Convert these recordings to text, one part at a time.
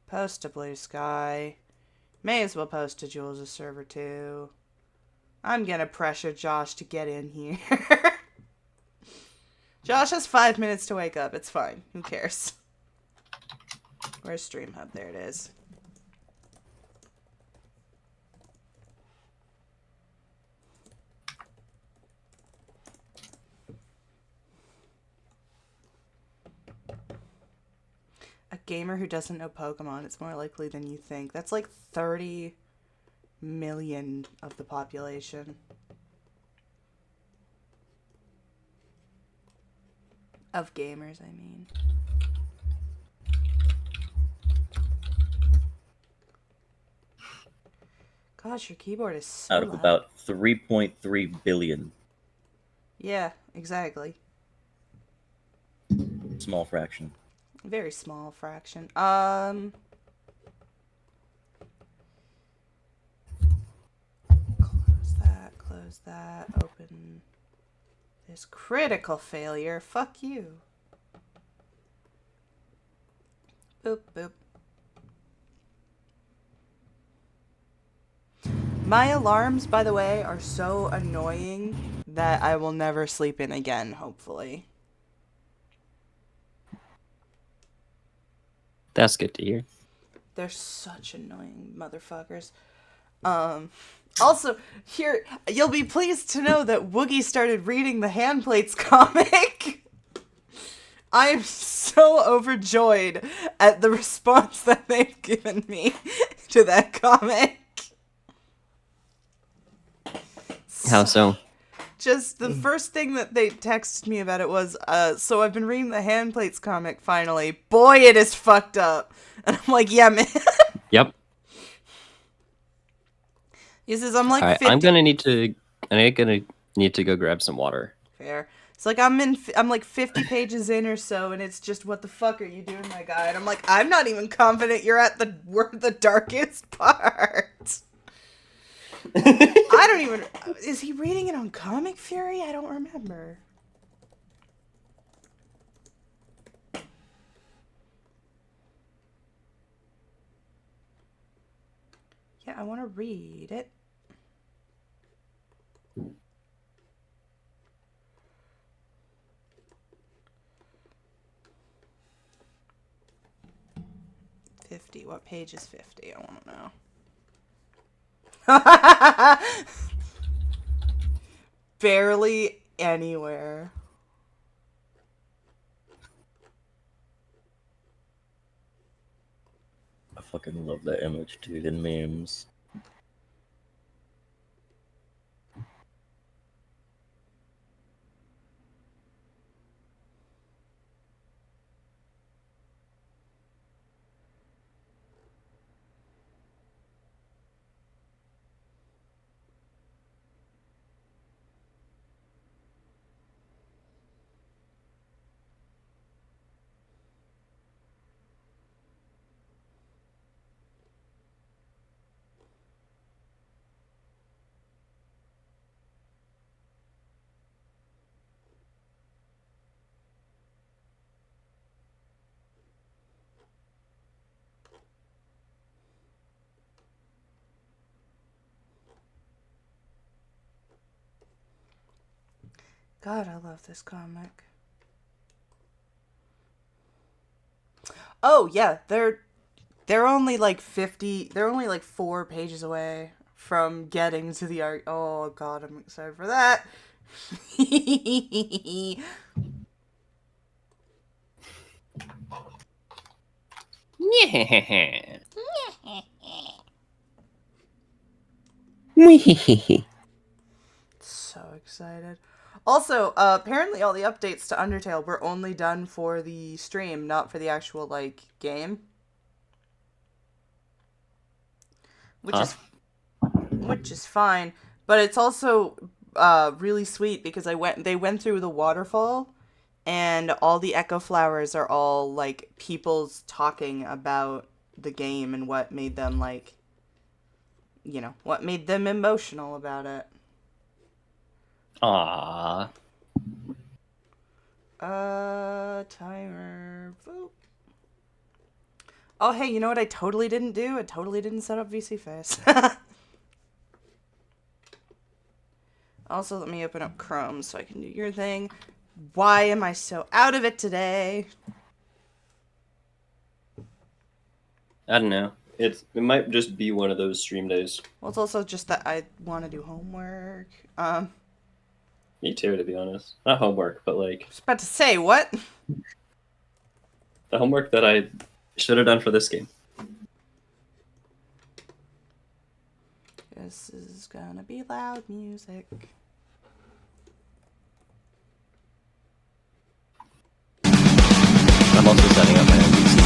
Post to Blue Sky. May as well post to Jules' server too. I'm gonna pressure Josh to get in here. Josh has 5 minutes to wake up. It's fine. Who cares? Where's Stream Hub? There it is. A gamer who doesn't know Pokemon, it's more likely than you think. That's like 30 million of the population. Of gamers, I mean. Gosh, your keyboard is so Out of loud. about 3.3 billion. Yeah, exactly. Small fraction. Very small fraction. Close that, open this critical failure. Fuck you. Boop, boop. My alarms, by the way, are so annoying that I will never sleep in again, hopefully. That's good to hear. They're such annoying motherfuckers. Also, here, you'll be pleased to know that Woogie started reading the Handplates comic. I am so overjoyed at the response that they've given me to that comic. How so? Just the first thing that they texted me about it was, so I've been reading the Handplates comic finally. Boy, it is fucked up. And I'm like, yeah, man. Yep. He says, I'm like Alright, 50. I'm gonna need to go grab some water. Fair. It's like I'm like 50 pages in or so, and it's just, what the fuck are you doing, my guy? And I'm like, I'm not even confident you're at the darkest part. I don't even. Is he reading it on Comic Fury? I don't remember. Yeah, I want to read it. What page is 50? I want to know. Barely anywhere. I fucking love that image, dude, in memes. God, I love this comic. Oh yeah, they're only like 50. They're only like 4 pages away from getting to the art. Oh God, I'm excited for that. Yeah. So excited. Also, apparently all the updates to Undertale were only done for the stream, not for the actual like game. Which Huh? is which is fine, but it's also really sweet because they went through the waterfall, and all the echo flowers are all like people's talking about the game and what made them like, what made them emotional about it. Aww. Timer. Boop. Oh, hey, you know what I totally didn't do? I totally didn't set up VC Face. Also, let me open up Chrome so I can do your thing. Why am I so out of it today? I don't know. It might just be one of those stream days. Well, it's also just that I want to do homework. Me too, to be honest. Not homework, but like I was about to say, what? the homework that I should have done for this game. This is gonna be loud music. I'm also setting up my own PC.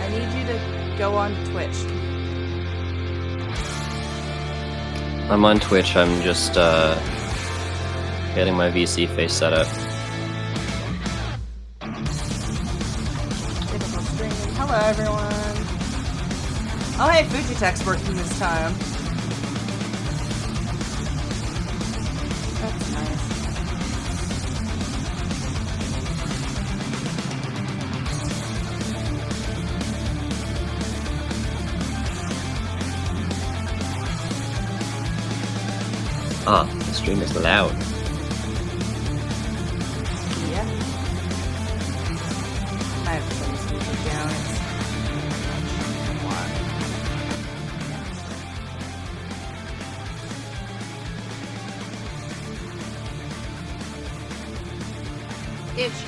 I need you to go on Twitch. I'm on Twitch. I'm just getting my VC face set up. Typical stream. Hello, everyone. Oh, hey, Fujitech's working this time. That's nice. Ah, the stream is loud. Yeah. I have to turn this music down. It's a lot. Itchy.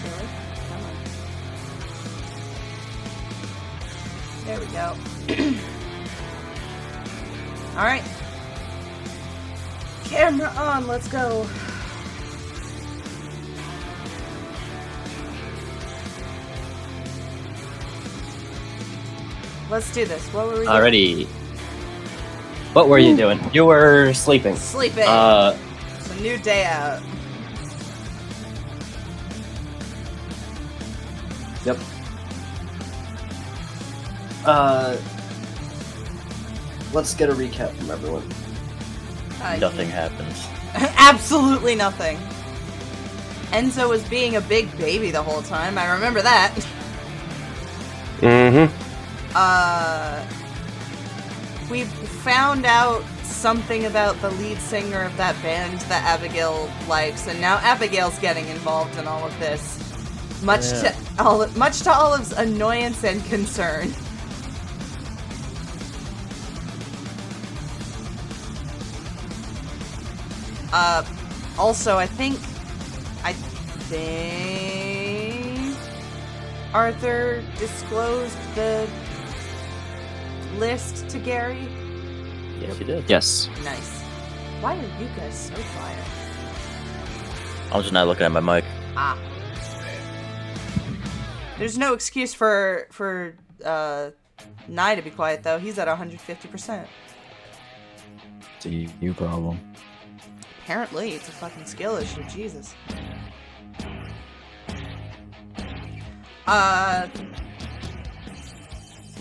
Really? Come on. There we go. All right. Camera on, let's go. Let's do this. What were we doing? Already. What were you doing? You were sleeping. Sleeping. It's a new day out. Yep. Let's get a recap from everyone. Nothing happens. Absolutely nothing. Enzo was being a big baby the whole time. I remember that. Mm-hmm. We found out something about the lead singer of that band that Abigail likes, and now Abigail's getting involved in all of this. Much to Olive's annoyance and concern. Also, I think Arthur disclosed the list to Gary. Yes, he did. Yes. Nice. Why are you guys so quiet? I was just not looking at my mic. Ah. There's no excuse for Nye to be quiet though. He's at 150%. It's a you problem. Apparently, it's a fucking skill issue. Jesus.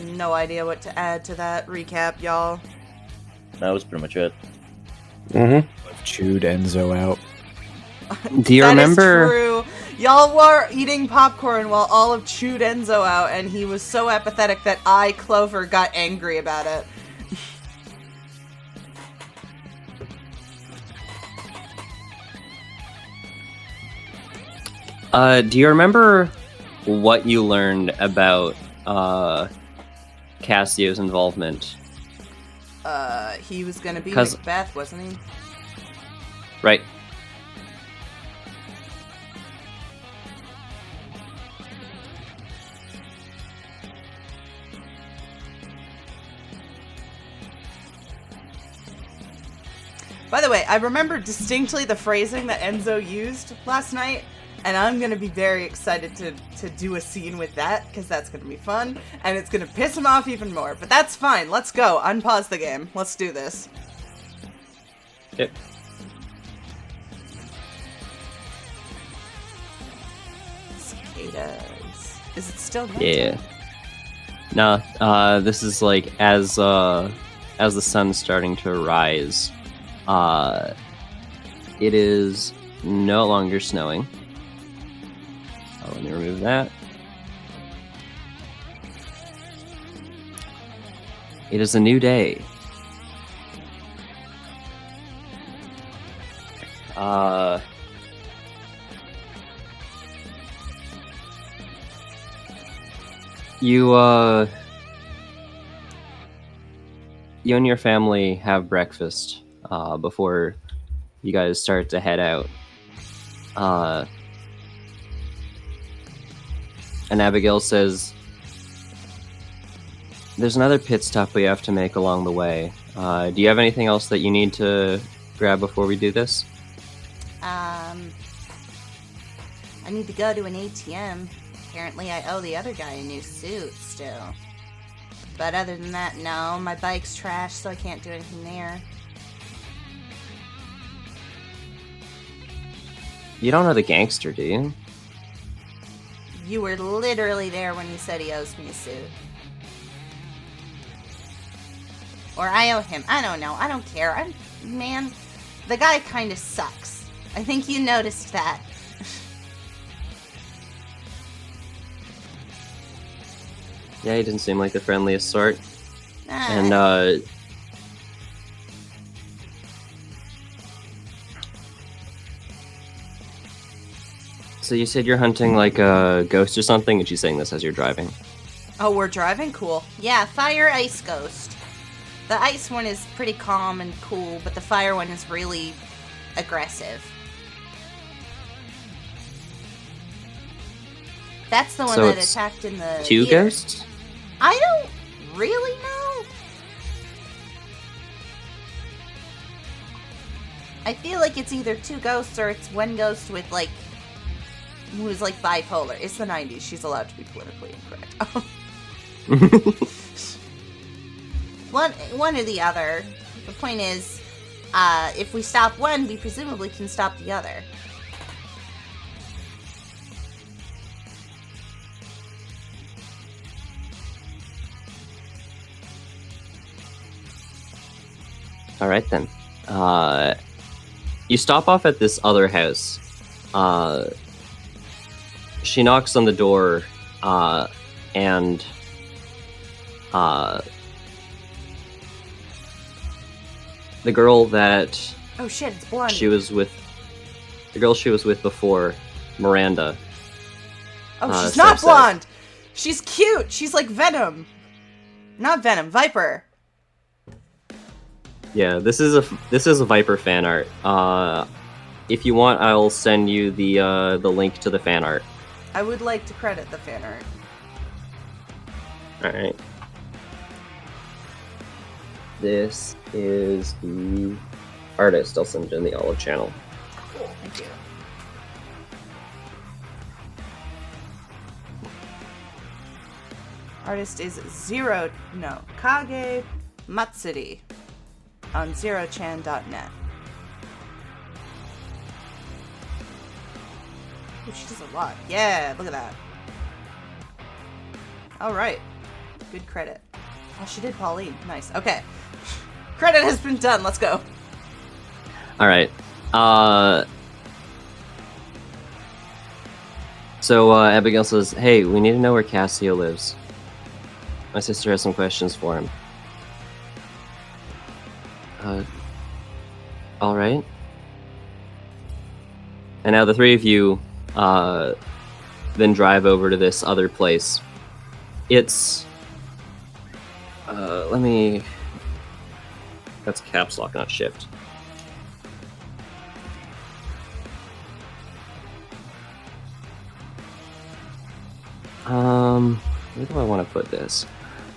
No idea what to add to that recap, y'all. That was pretty much it. Mm-hmm. Chewed Enzo out. Do you That remember? is true. Y'all were eating popcorn while Olive chewed Enzo out, and he was so apathetic that I, Clover, got angry about it. Do you remember what you learned about Cassio's involvement? He was gonna be 'Cause- Macbeth, wasn't he? Right. By the way, I remember distinctly the phrasing that Enzo used last night, and I'm going to be very excited to do a scene with that, because that's going to be fun, and it's going to piss him off even more. But that's fine. Let's go. Unpause the game. Let's do this. Yep. Cicadas. Is it still Yeah. No, this is like as the sun's starting to rise. It is no longer snowing. Oh, let me remove that. It is a new day. You and your family have breakfast before you guys start to head out. And Abigail says, there's another pit stop we have to make along the way. Do you have anything else that you need to grab before we do this? I need to go to an ATM. Apparently I owe the other guy a new suit still. But other than that, no. My bike's trashed, so I can't do anything there. You don't know the gangster, do you? You were literally there when he said he owes me a suit. Or I owe him. I don't know. I don't care. Man, the guy kind of sucks. I think you noticed that. Yeah, he didn't seem like the friendliest sort. Ah. And, so you said you're hunting like a ghost or something, and she's saying this as you're driving. Oh, we're driving? Cool. Yeah, fire ice ghost. The ice one is pretty calm and cool, but the fire one is really aggressive. That's the one So that it's attacked in the Two ear. ghosts? I don't really know. I feel like it's either two ghosts or it's one ghost with, like, who's, like, bipolar. It's the 90s. She's allowed to be politically incorrect. One or the other. The point is, if we stop one, we presumably can stop the other. All right, then. You stop off at this other house. She knocks on the door, and the girl that Oh shit, it's blonde. the girl she was with before, Miranda. Oh, she's steps not out. blonde! She's cute! She's like Venom! Not Venom, Viper! Yeah, this is a Viper fan art. If you want, I'll send you the link to the fan art. I would like to credit the fan art. All right. This is the artist. I'll send it in the Olive channel. Cool, thank you. Artist is Kage Matsuri on zerochan.net. Oh, she does a lot. Yeah, look at that. Alright. Good credit. Oh, she did Pauline. Nice. Okay. Credit has been done. Let's go. All right. So Abigail says, "Hey, we need to know where Cassio lives. My sister has some questions for him." All right. And now the three of you then drive over to this other place. It's that's caps lock, not shift. Where do I want to put this?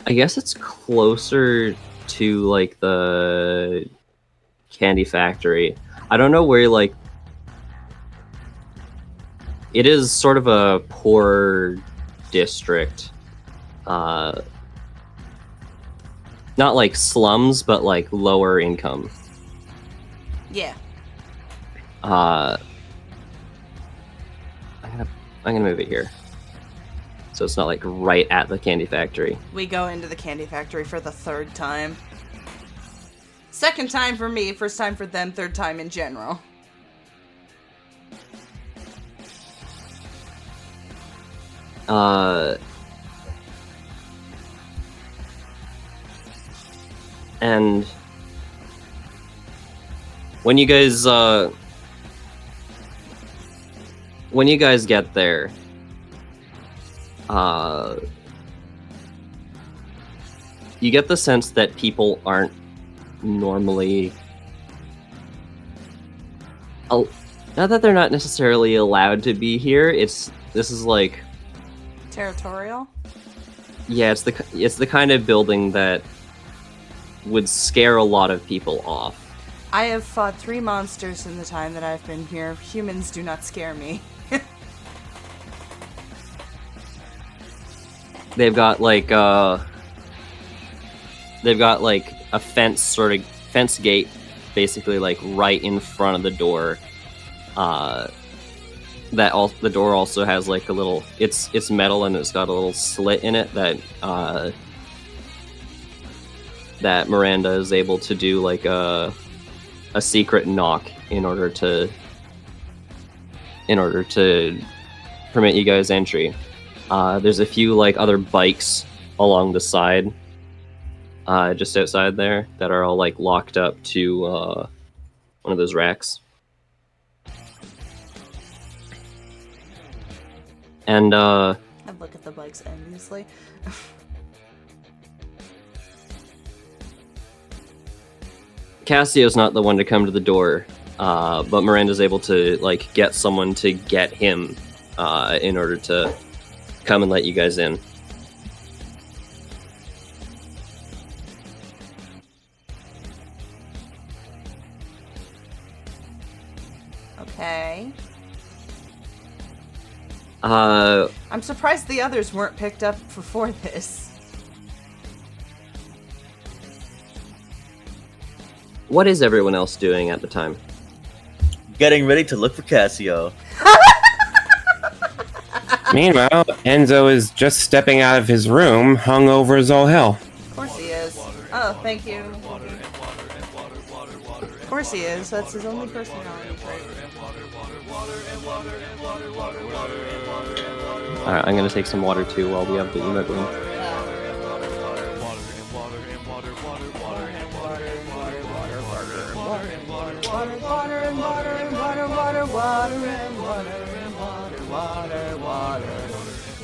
I guess it's closer to like the candy factory. I don't know where, like... It is sort of a poor district. Not like slums, but like lower income. Yeah. I'm gonna move it here, so it's not like right at the candy factory. We go into the candy factory for the 3rd time. 2nd time for me, 1st time for them, 3rd time in general. And when you guys get there, you get the sense that people aren't normally, not that they're not necessarily allowed to be here. This is like, Territorial? yeah, it's the kind of building that would scare a lot of people off. I have fought 3 monsters in the time that I've been here. Humans do not scare me. They've got like a fence gate, basically like right in front of the door. The door also has like a little. It's metal and it's got a little slit in it that Miranda is able to do like a secret knock in order to permit you guys entry. There's a few like other bikes along the side, just outside there, that are all like locked up to one of those racks. And I look at the bikes enviously. Cassio's not the one to come to the door, but Miranda's able to like get someone to get him in order to come and let you guys in. Okay. I'm surprised the others weren't picked up before this. What is everyone else doing at the time? Getting ready to look for Cassio. Meanwhile, Enzo is just stepping out of his room, hungover as all hell. Of course he is. Oh, thank you. Of course he is. That's his only personality trait. Alright, I'm gonna take some water too while we have the emote going.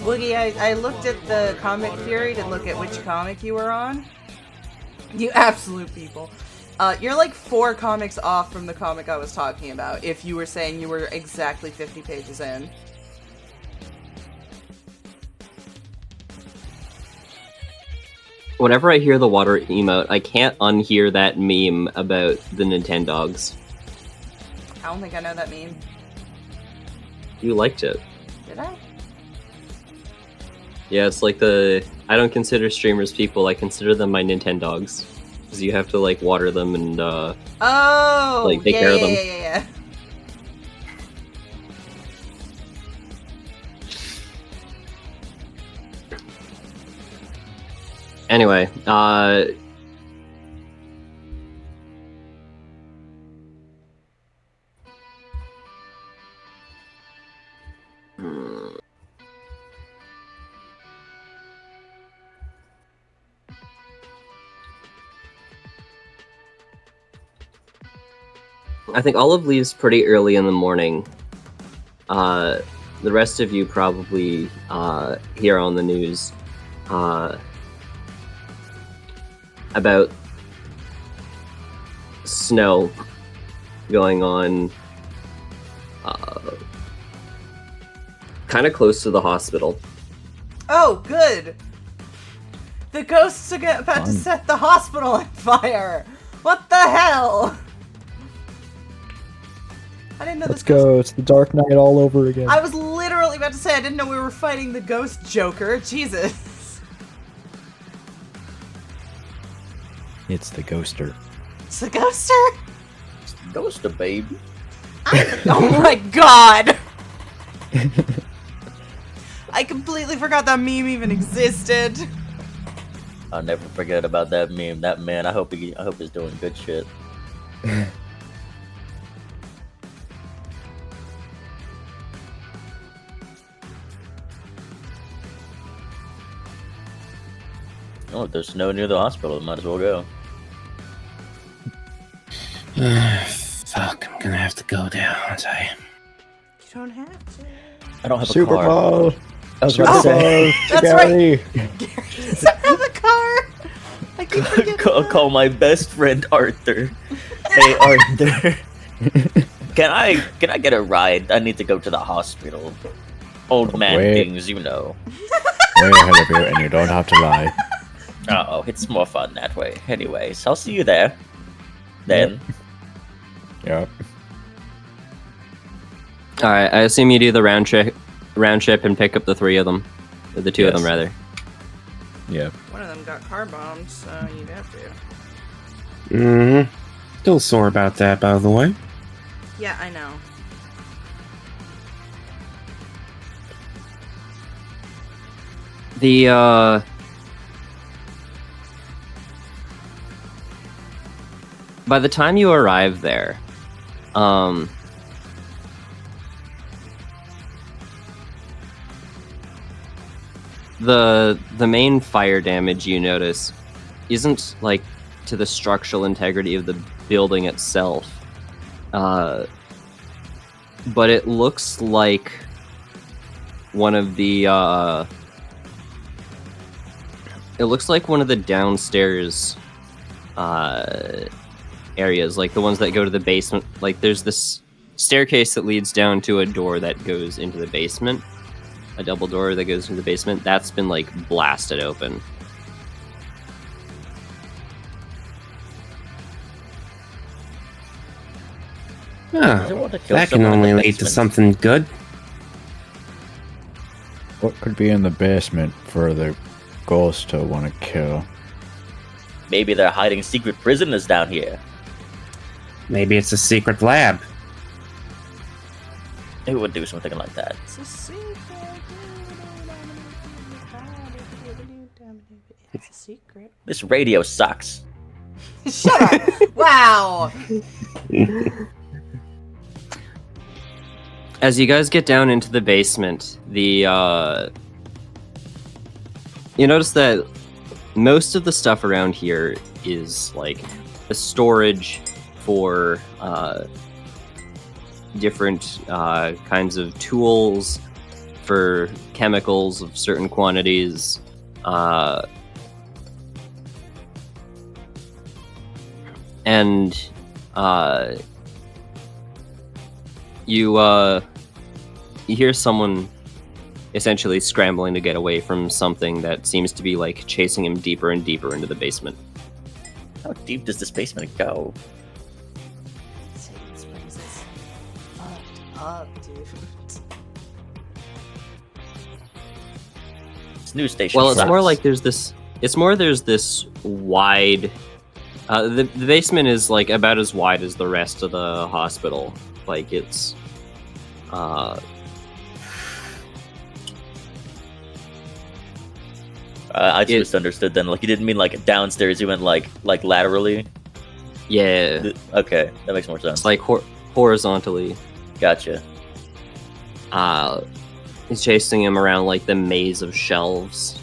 Woogie, I looked at the Comic Fury to look at which comic you were on. You absolute people. You're like 4 comics off from the comic I was talking about, if you were saying you were exactly 50 pages in. Whenever I hear the water emote, I can't unhear that meme about the Nintendogs. I don't think I know that meme. You liked it. Did I? Yeah, it's like I don't consider streamers people, I consider them my Nintendogs. Because you have to, like, water them and, oh, like, take care of them. Yeah. Anyway, I think Olive leaves pretty early in the morning. The rest of you probably hear on the news about snow going on kind of close to the hospital. Oh, good! The ghosts are about to set the hospital on fire! What the hell? I didn't know Let's this ghost. go. It's the Dark Knight all over again. I was literally about to say I didn't know we were fighting the ghost Joker. Jesus. It's the Ghoster. It's the ghoster? Ghoster, baby. Oh my god! I completely forgot that meme even existed. I'll never forget about that meme. That man, I hope he's doing good shit. Oh, if there's snow near the hospital, might as well go. Fuck, I'm gonna have to go down, aren't I? You don't have to. I don't have a Super car. Paul. I was about to say, That's Gary. Gary doesn't have a car! I keep forgetting that. call my best friend Arthur. Hey Arthur, can I get a ride? I need to go to the hospital. Old man Wait. things, you know. Way ahead of you, and you don't have to lie. Oh, it's more fun that way. Anyways, I'll see you there. Then. Yep. All right, I assume you do the round trip and pick up the three of them, or the two of them Yes. rather. Yep. One of them got car bombed, so you'd have to. Mm-hmm. Still sore about that, by the way. Yeah, I know. The by the time you arrive there, the main fire damage you notice isn't like to the structural integrity of the building itself, but it looks like one of the downstairs areas, like the ones that go to the basement. Like there's this staircase that leads down to a door that goes into the basement, a double door that goes into the basement. That's been like blasted open. Does it want to kill That can someone in the only lead to basement? something good. What could be in the basement for the ghost to want to kill? Maybe they're hiding secret prisoners down here. Maybe it's a secret lab. Who would do something like that? It's a secret. It's a secret. This radio sucks. Shut up! Wow! As you guys get down into the basement, you notice that most of the stuff around here is like a storage for different kinds of tools, for chemicals of certain quantities, and you hear someone essentially scrambling to get away from something that seems to be like chasing him deeper and deeper into the basement. How deep does this basement go? This place is fucked up, dude. This news station Well, it's sucks. more like there's this wide the basement is like about as wide as the rest of the hospital. Like it's I just misunderstood then. Like, you didn't mean like downstairs, you meant like laterally? yeah, Okay, that makes more sense. it's like horizontally. Gotcha. He's chasing him around like the maze of shelves.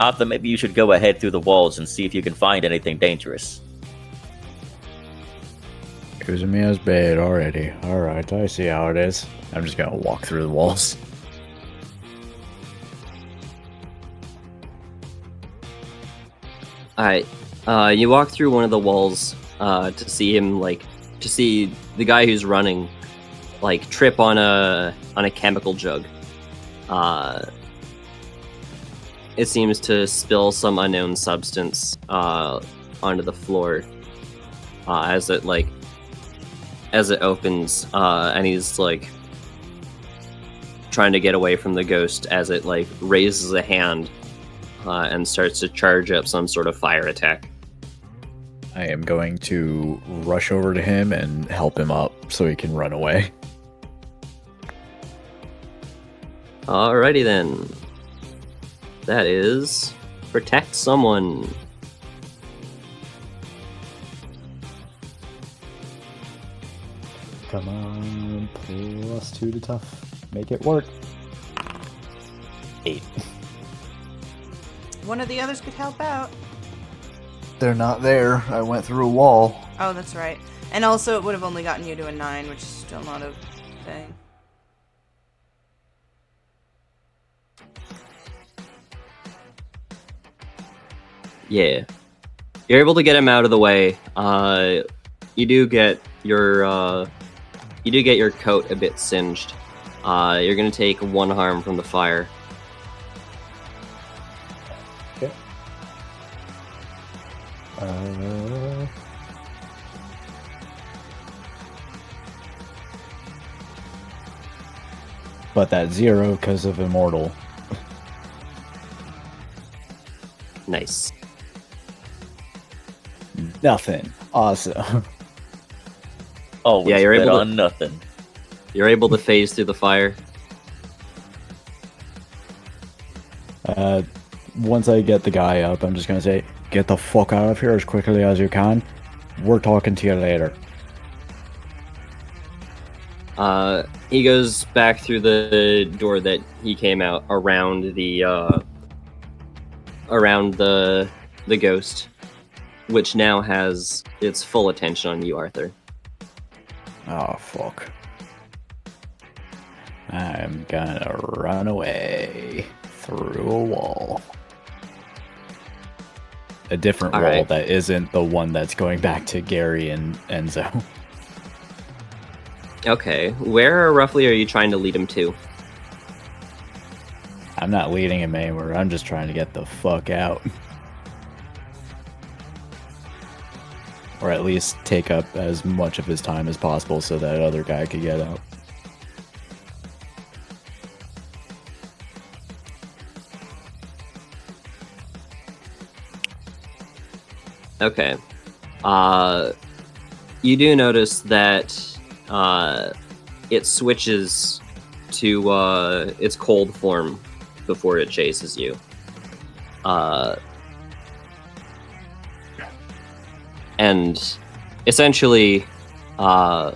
Arthur, maybe you should go ahead through the walls and see if you can find anything dangerous. Using me as bait already. Alright, I see how it is. I'm just gonna walk through the walls. Alright, you walk through one of the walls to see him to see the guy who's running trip on a chemical jug. it seems to spill some unknown substance onto the floor as it opens, and he's like trying to get away from the ghost as it like raises a hand and starts to charge up some sort of fire attack. I am going to rush over to him and help him up so he can run away. Alrighty then. That is protect someone. Come on, +2 to tough. Make it work. 8. One of the others could help out. They're not there. I went through a wall. Oh, that's right. And also, it would have only gotten you to a 9, which is still not a thing. Yeah. You're able to get him out of the way. You do get your coat a bit singed. You're gonna take 1 harm from the fire. Okay. But that's 0 because of immortal. Nice. Nothing. Awesome. Always Yeah, you're bet able to- on nothing. You're able to phase through the fire. Once I get the guy up, I'm just gonna say, get the fuck out of here as quickly as you can. We're talking to you later. He goes back through the door that he came out around the ghost, which now has its full attention on you, Arthur. Oh, fuck. I'm gonna run away through a wall. A different All wall right. that isn't the one that's going back to Gary and Enzo. Okay, where roughly are you trying to lead him to? I'm not leading him anywhere. I'm just trying to get the fuck out. Or at least take up as much of his time as possible so that other guy could get out. Okay. You do notice that it switches to its cold form before it chases you. And essentially, you're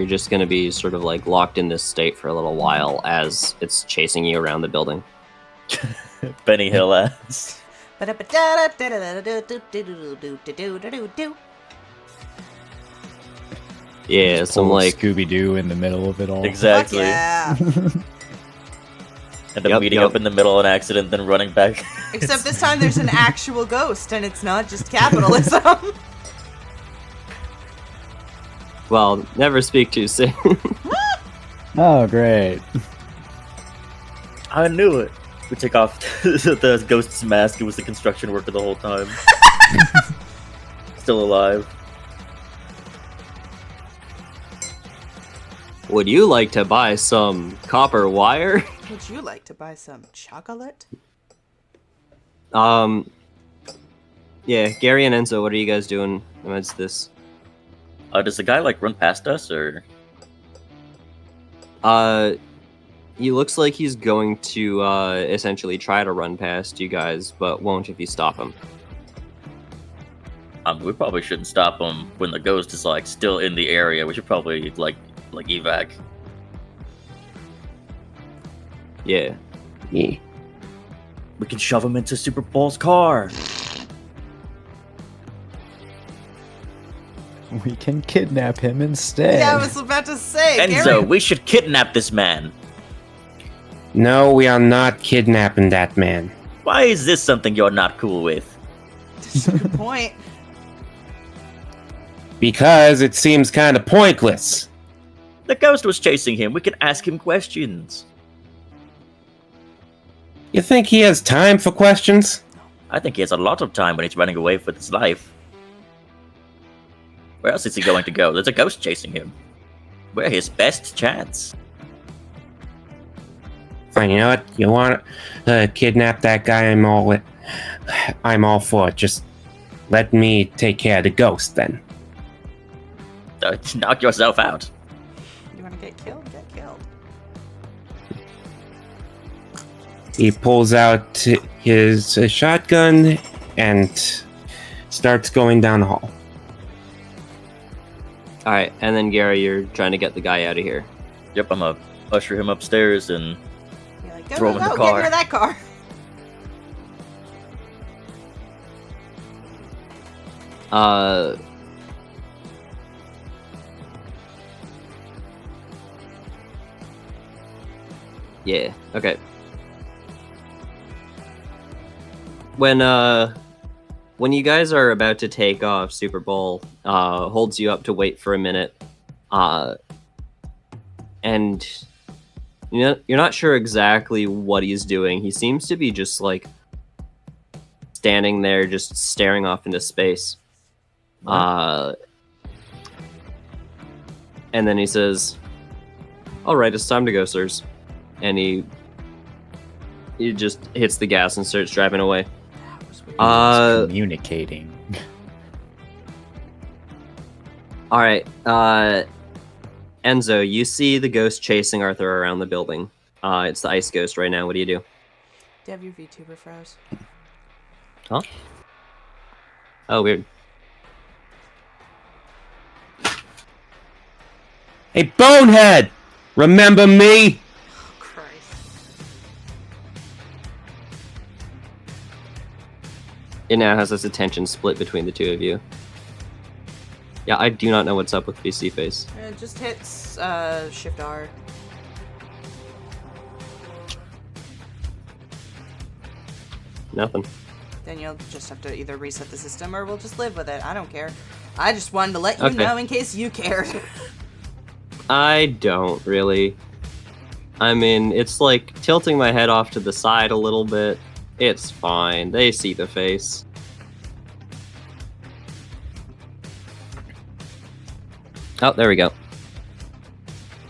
just going to be sort of like locked in this state for a little while as it's chasing you around the building. Benny Hill ass. Yeah, some Pull like Scooby-Doo in the middle of it all. Exactly. Yeah. And then Yep, meeting yep. up in the middle of an accident, then running back. Except this time there's an actual ghost, and it's not just capitalism. well, never speak too soon. Oh, great. I knew it. We take off the ghost's mask. It was the construction worker the whole time. Still alive. Would you like to buy some copper wire? Would you like to buy some chocolate? Yeah, Gary and Enzo, what are you guys doing amidst this? Does the guy like run past us or? He looks like he's going to essentially try to run past you guys, but won't if you stop him. We probably shouldn't stop him when the ghost is like still in the area. We should probably like evac. Yeah. Yeah. We can shove him into Super Bowl's car. We can kidnap him instead. Yeah, I was about to say. Enzo, Gary, we should kidnap this man. No, we are not kidnapping that man. Why is this something you're not cool with? good point. Because it seems kind of pointless. The ghost was chasing him. We can ask him questions. You think he has time for questions? I think he has a lot of time when he's running away with his life. Where else is he going to go? There's a ghost chasing him. We're his best chance. Fine, you know what? You want to kidnap that guy? I'm all for it. Just let me take care of the ghost then. Knock yourself out. You want to get killed? Get killed. He pulls out his shotgun and starts going down the hall. All right, and then Gary, you're trying to get the guy out of here. Yep, I'm gonna usher him upstairs and You're like, go, Throw go, him in go, the get car. near that car. Yeah, okay. When you guys are about to take off, Super Bowl holds you up to wait for a minute. And you're not sure exactly what he's doing. He seems to be just like standing there, just staring off into space. And then he says, "All right, it's time to go, sirs." And he just hits the gas and starts driving away. That was weird. Communicating. All right, Enzo, you see the ghost chasing Arthur around the building. It's the ice ghost right now. What do you do? Do you have your VTuber froze? Huh? Oh, weird. Hey, bonehead! Remember me? Oh, Christ. It now has its attention split between the two of you. Yeah, I do not know what's up with VC Face. It just hits Shift R. Nothing. Then you'll just have to either reset the system or we'll just live with it. I don't care. I just wanted to let you Okay. know in case you cared. I don't really. I mean, it's like tilting my head off to the side a little bit. It's fine. They see the face. Oh, there we go.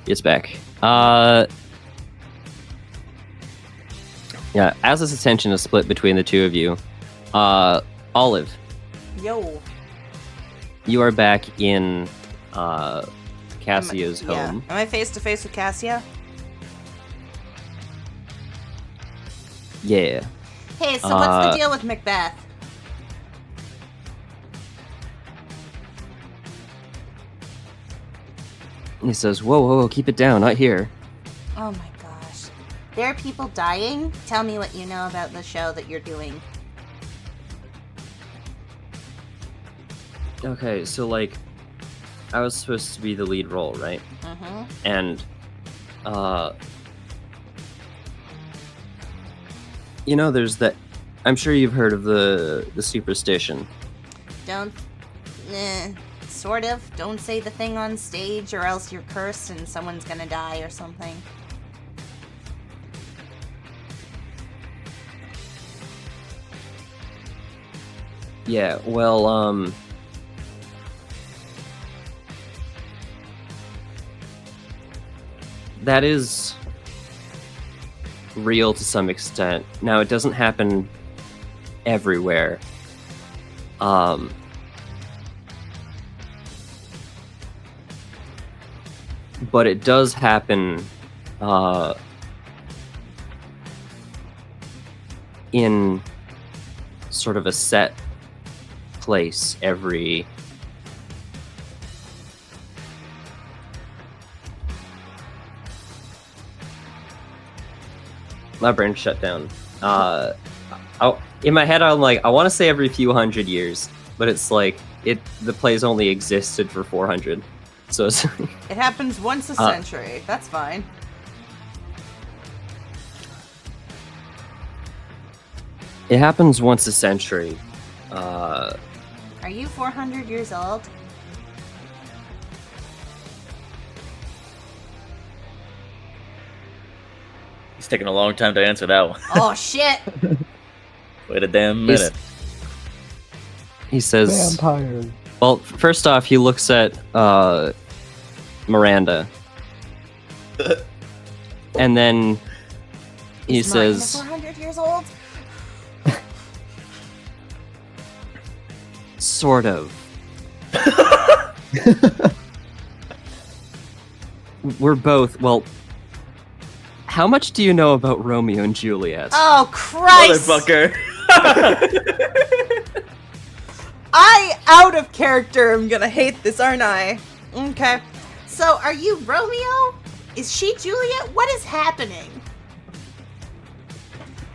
It's back. Yeah, as its attention is split between the two of you, Olive, Yo. you are back in Cassia's Yeah. home. Am I face to face with Cassia? Yeah. Hey, so what's the deal with Macbeth? He says, whoa, whoa, whoa, keep it down, not here. Oh my gosh. There are people dying? Tell me what you know about the show that you're doing. Okay, so like, I was supposed to be the lead role, right? Mm-hmm. And, you know, there's that. I'm sure you've heard of the superstition. Don't... sort of. Don't say the thing on stage or else you're cursed and someone's gonna die or something. Yeah, well, that is real to some extent. Now, it doesn't happen everywhere. But it does happen in sort of a set place every my brain shut down. In my head, I'm like, I want to say every few hundred years, but it's like the play's only existed for 400, so it's It happens once a century. That's fine. it happens once a century. Are you 400 years old? He's taking a long time to answer that one. Oh shit! Wait a damn He's- minute. He says, Vampires. well, first off, he looks at Miranda. And then he Is Miranda says, 400 years old? sort of. We're both, well, how much do you know about Romeo and Juliet? Oh Christ! Motherfucker. I, out of character, am gonna hate this, aren't I? Okay. So, are you Romeo? Is she Juliet? What is happening?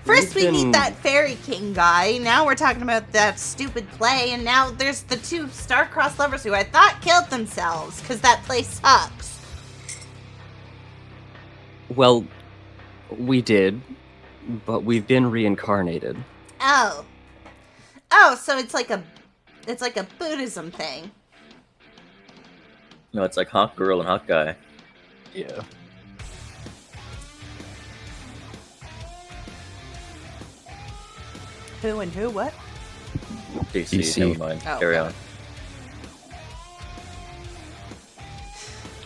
First we We've meet been- that Fairy King guy, now we're talking about that stupid play, and now there's the two star-crossed lovers who I thought killed themselves, because that play sucks. Well, we did, but we've been reincarnated. Oh. Oh, so it's like a Buddhism thing. No, it's like hot girl and hot guy. Yeah. Who and who, what? DC, DC. never mind. Oh, Carry okay. on.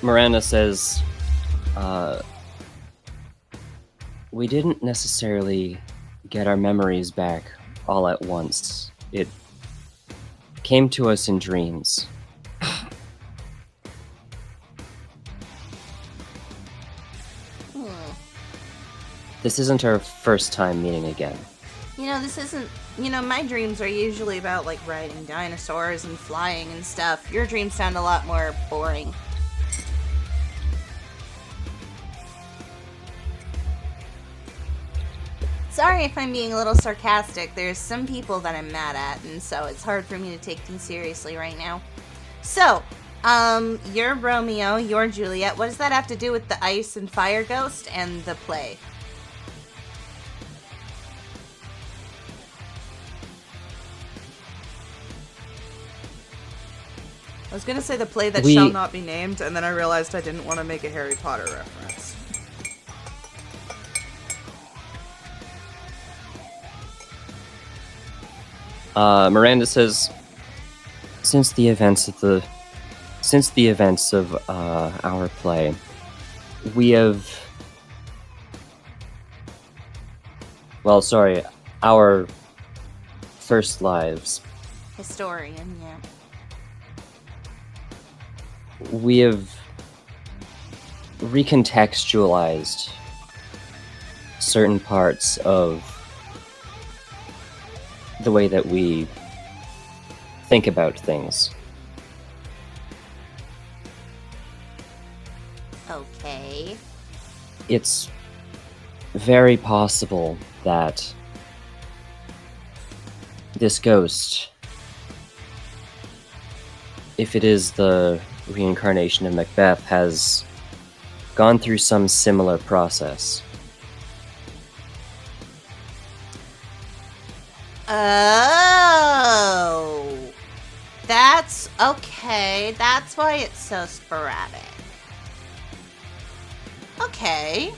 Miranda says, we didn't necessarily get our memories back all at once. It came to us in dreams. This isn't our first time meeting again. You know, this isn't. You know, my dreams are usually about, like, riding dinosaurs and flying and stuff. Your dreams sound a lot more boring. Sorry if I'm being a little sarcastic. There's some people that I'm mad at, and so it's hard for me to take things seriously right now. So, you're Romeo, you're Juliet. What does that have to do with the ice and fire ghost and the play? I was gonna say the play that We- shall not be named, and then I realized I didn't want to make a Harry Potter reference. Miranda says, since the events of our play, we have, well, sorry, our first lives, Historian, yeah. we have recontextualized certain parts of the way that we think about things. Okay. It's very possible that this ghost, if it is the reincarnation of Macbeth, has gone through some similar process. Oh. That's okay. That's why it's so sporadic. Okay.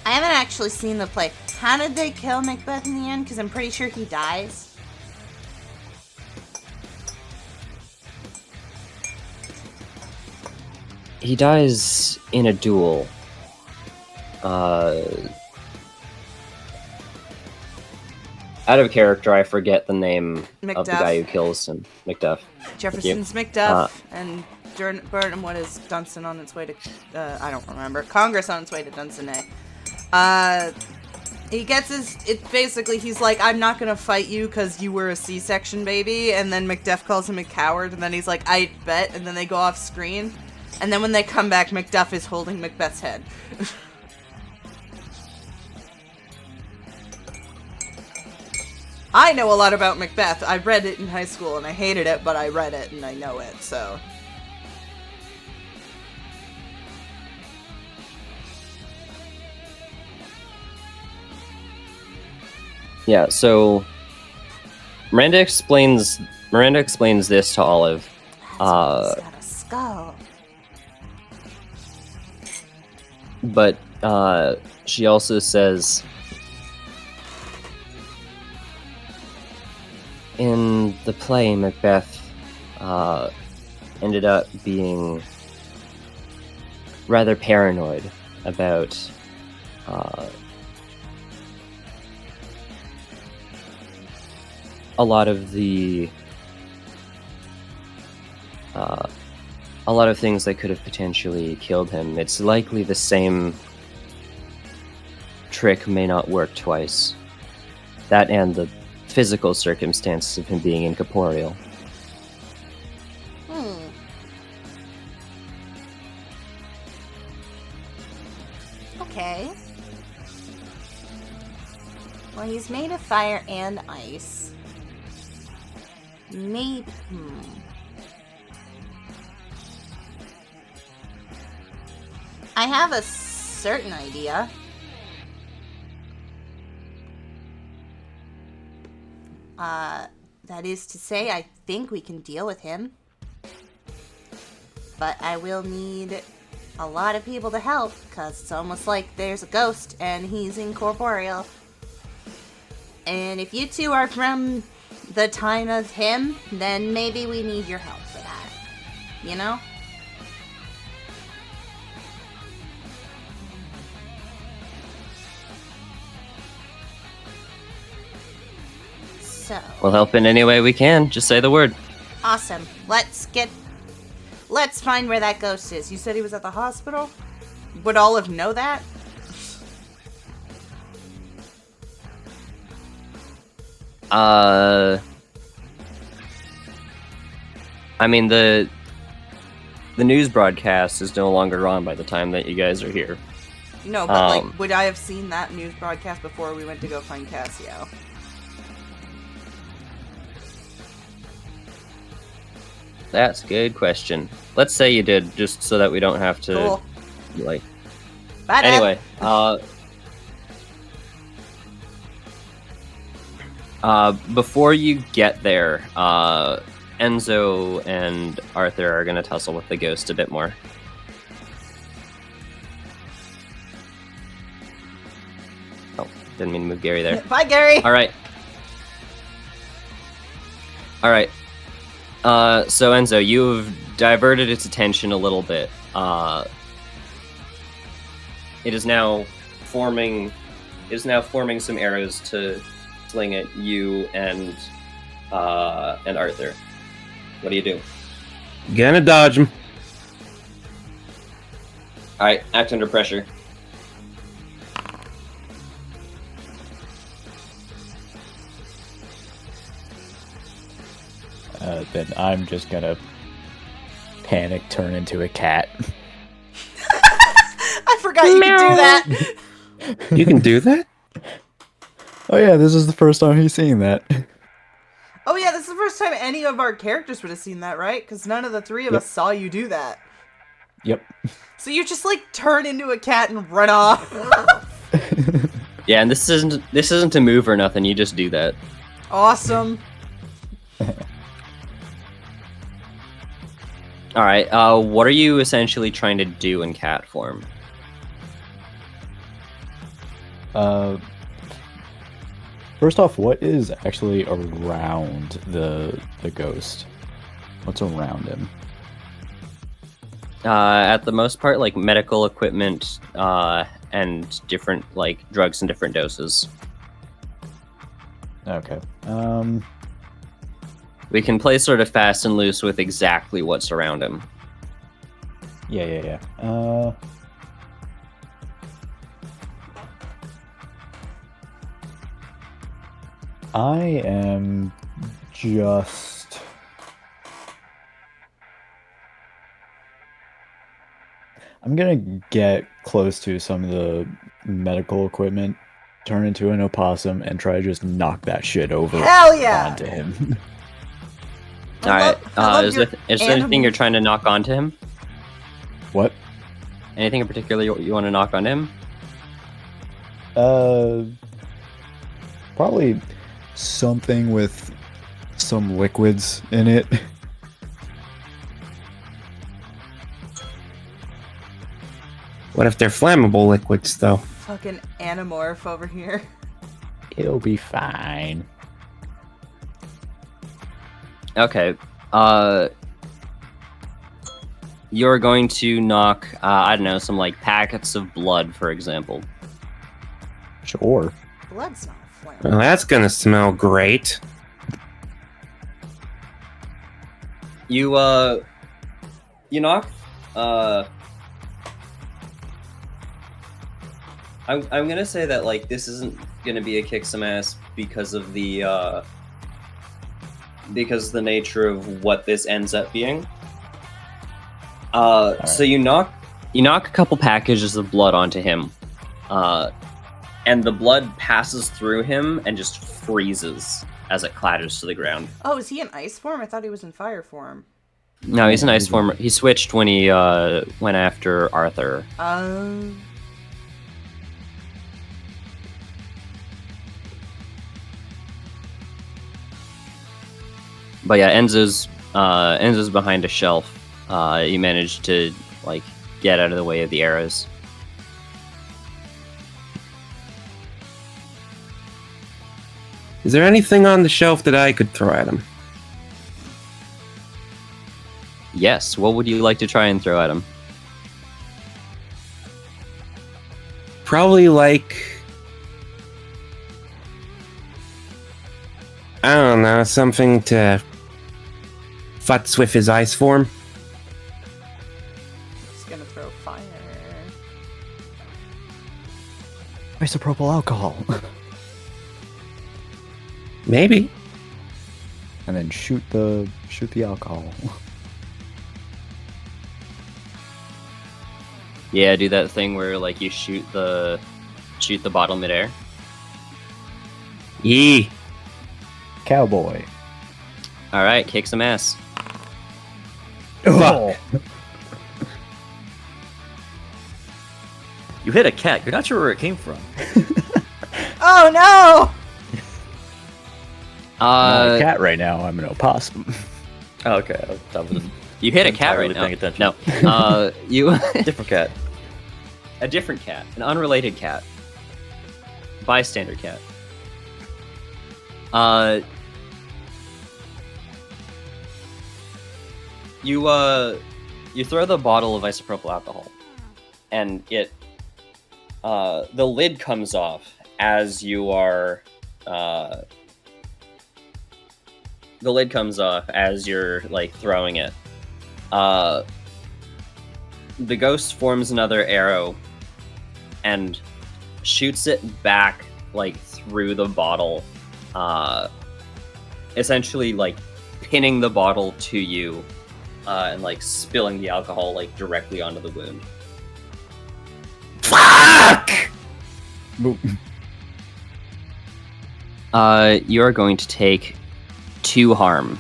I haven't actually seen the play. How did they kill Macbeth in the end? Because I'm pretty sure he dies. He dies in a duel. Out of character, I forget the name of the Macduff. guy who kills him. Macduff. Jefferson's Macduff and Burnham. What is Dunstan on its way to? I don't remember. Congress on its way to Dunsinane. He gets his. It basically he's like, I'm not gonna fight you because you were a C-section baby, and then Macduff calls him a coward, and then he's like, I bet, and then they go off screen, and then when they come back, Macduff is holding Macbeth's head. I know a lot about Macbeth. I read it in high school and I hated it, but I read it and I know it, so. Yeah, so Miranda explains this to Olive. That's why he's got a skull. But she also says, in the play, Macbeth ended up being rather paranoid about a lot of the a lot of things that could have potentially killed him. It's likely the same trick may not work twice. That and the physical circumstances of him being incorporeal. Okay. Well, he's made of fire and ice. Maybe. I have a certain idea. That is to say, I think we can deal with him. But I will need a lot of people to help, because it's almost like there's a ghost and he's incorporeal. And if you two are from the time of him, then maybe we need your help for that. You know? So. We'll help in any way we can. Just say the word. Awesome. Let's find where that ghost is. You said he was at the hospital? Would Olive know that? I mean, the news broadcast is no longer on by the time that you guys are here. No, but like, would I have seen that news broadcast before we went to go find Cassio? That's a good question. Let's say you did, just so that we don't have to, Cool. like... Bye, Dad. Anyway, before you get there, Enzo and Arthur are gonna tussle with the ghost a bit more. Oh, didn't mean to move Gary there. Bye, Gary. All right. So Enzo, you've diverted its attention a little bit. It is now forming some arrows to sling at you and Arthur. What do you do? Gonna dodge him. All right, act under pressure. Then I'm just gonna panic, turn into a cat. I forgot you could do that. You can do that? Oh yeah, this is the first time he's seeing that. Oh yeah, this is the first time any of our characters would have seen that, right? Because none of the three of us saw you do that. Yep. So you just like turn into a cat and run off. Yeah, and this isn't a move or nothing. You just do that. Awesome. All right. What are you essentially trying to do in cat form? First off, what is actually around the ghost? What's around him? At the most part, like medical equipment and different like drugs in different doses. Okay. We can play sort of fast and loose with exactly what's around him. Yeah. I am just... I'm gonna get close to some of the medical equipment, turn into an opossum, and try to just knock that shit over Hell yeah! onto him. All right. Is there anything animal- you're trying to knock onto him? What? Anything in particular you want to knock on him? Probably something with some liquids in it. What if they're flammable liquids, though? Fucking Animorph over here. It'll be fine. Okay. You're going to knock, I don't know, some like packets of blood, for example. Sure. Blood's not flammable. Well, that's gonna smell great. You knock. I'm gonna say that like this isn't gonna be a kick some ass because of the nature of what this ends up being. So you knock a couple packages of blood onto him, and the blood passes through him and just freezes as it clatters to the ground. Oh, is he in ice form? I thought he was in fire form. No, he's an ice form. He switched when he went after Arthur. But yeah, Enzo's behind a shelf. He managed to like get out of the way of the arrows. Is there anything on the shelf that I could throw at him? Yes. What would you like to try and throw at him? Probably like, I don't know, something to futz with his ice form. He's gonna throw fire. Isopropyl alcohol. Maybe. And then shoot the alcohol. Yeah, do that thing where like you shoot the bottle midair. Yee. Cowboy. All right, kick some ass. Oh. You hit a cat. You're not sure where it came from. Oh no! I'm not a cat right now. I'm an opossum. Oh, okay. I was You hit a cat right entirely now. paying attention. No, you different cat. a different cat, an unrelated cat, bystander cat. You throw the bottle of isopropyl alcohol, and it the lid comes off as you are the lid comes off as you're like throwing it. The ghost forms another arrow and shoots it back like through the bottle, essentially like pinning the bottle to you, and like spilling the alcohol like directly onto the wound. Fuck! You are going to take 2 harm,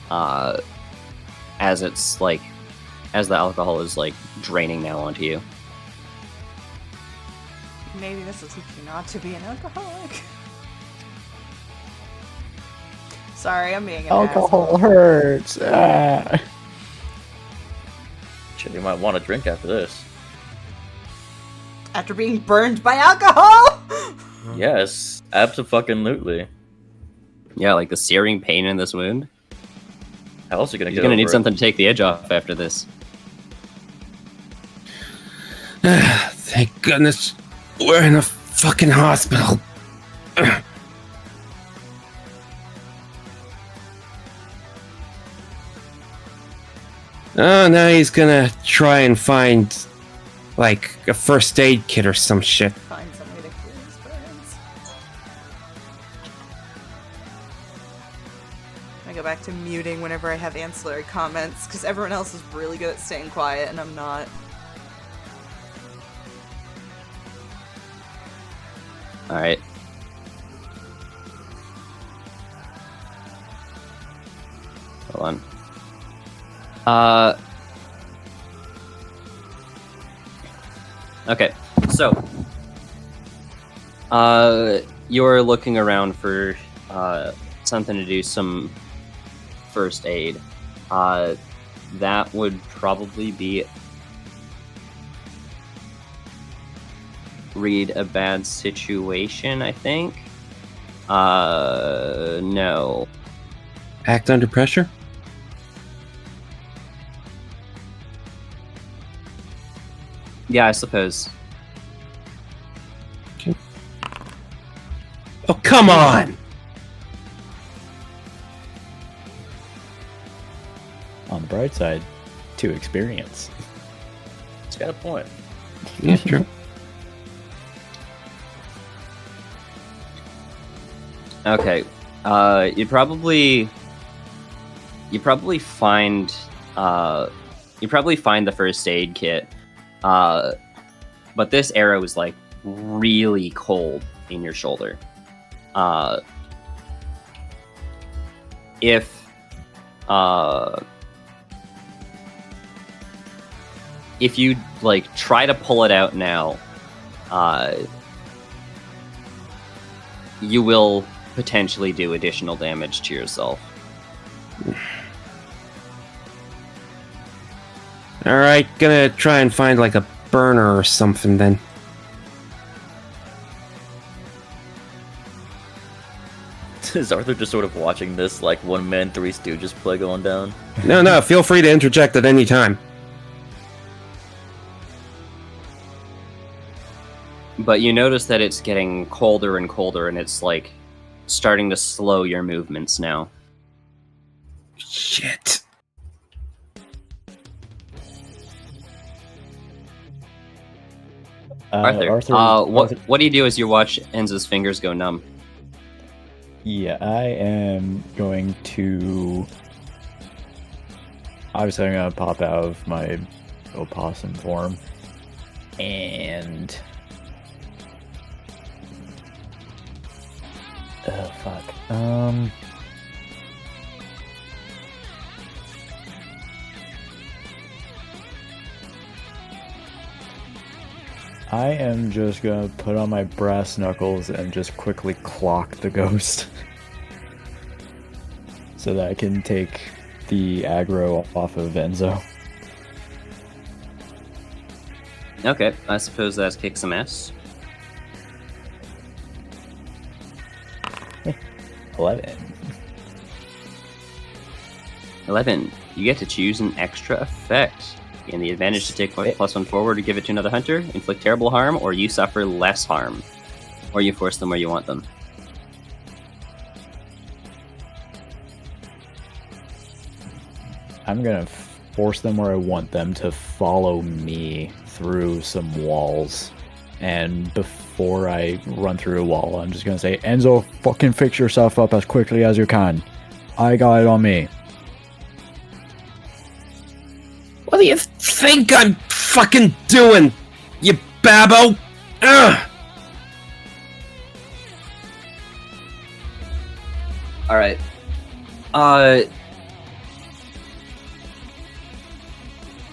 as it's like, as the alcohol is like draining now onto you. Maybe this will teach you not to be an alcoholic. Sorry, I'm being an Alcohol asshole. hurts. Ah. Shit, you might want to drink after this. After being burned by alcohol? Yes, absolutely. Yeah, like the searing pain in this wound. How else are you gonna You're get gonna over need it? something to take the edge off after this. Thank goodness we're in a fucking hospital. Oh, now he's gonna try and find, like, a first aid kit or some shit. Find some way to cure his burns. I go back to muting whenever I have ancillary comments, because everyone else is really good at staying quiet, and I'm not. Alright. Hold on. Okay, so you're looking around for something to do some first aid. That would probably be read a bad situation, I think. No. Act under pressure? Yeah, I suppose. Oh, come on! On the bright side, 2 experience. It's got a point. Yeah, true. Okay. You probably find the first aid kit. But this arrow is like really cold in your shoulder. If you like try to pull it out now, you will potentially do additional damage to yourself. Alright, gonna try and find like a burner or something then. Is Arthur just sort of watching this like one man Three Stooges play going down? No, feel free to interject at any time. But you notice that it's getting colder and colder, and it's like starting to slow your movements now. Shit. Arthur, what do you do as you watch Enzo's fingers go numb? Yeah, I am going to. Obviously, I'm going to pop out of my opossum form. And. Oh, fuck. I am just gonna put on my brass knuckles and just quickly clock the ghost. So that I can take the aggro off of Enzo. Okay, I suppose that kicks some ass. 11. 11. You get to choose an extra effect. Gain the advantage to take +1 forward to give it to another hunter, inflict terrible harm, or you suffer less harm. Or you force them where you want them. I'm gonna force them where I want them to follow me through some walls. And before I run through a wall, I'm just gonna say, Enzo, fucking fix yourself up as quickly as you can. I got it on me. What do you think I'm fucking doing, you babbo? Ugh! Alright.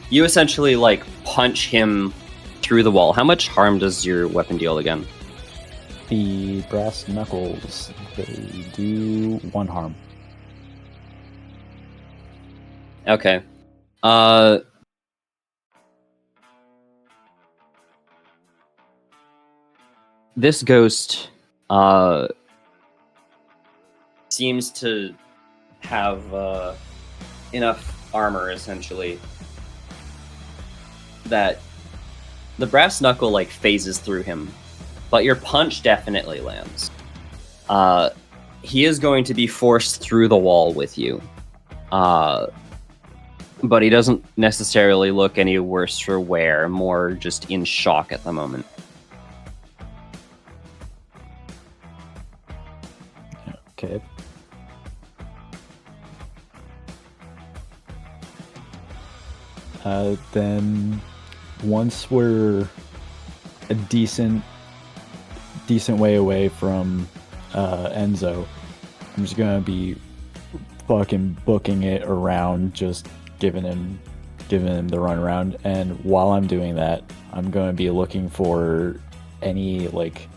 You essentially, like, punch him through the wall. How much harm does your weapon deal again? The brass knuckles, they do 1 harm. Okay. This ghost, seems to have, enough armor, essentially, that the brass knuckle, like, phases through him, but your punch definitely lands. He is going to be forced through the wall with you. But he doesn't necessarily look any worse for wear, more just in shock at the moment. Okay. Then once we're a decent way away from Enzo, I'm just gonna be fucking booking it around, just giving him the runaround. And while I'm doing that, I'm gonna be looking for any like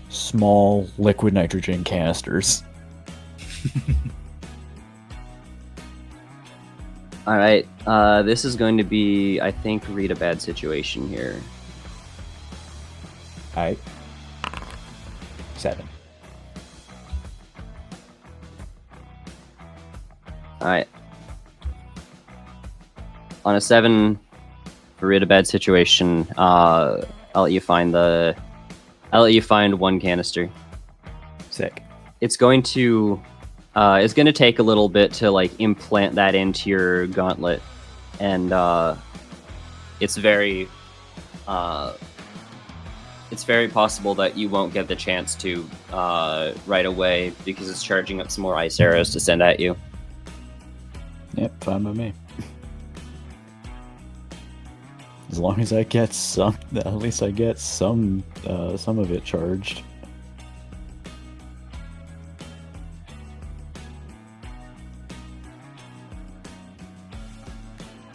small liquid nitrogen canisters. Alright, this is going to be, I think, read a bad situation here. Alright. 7. Alright. On a 7, for a bad situation, I'll let you find one canister. Sick. It's going to take a little bit to like implant that into your gauntlet, and it's very possible that you won't get the chance to right away because it's charging up some more ice arrows to send at you. Yep, fine by me. As long as I get some, at least I get some of it charged.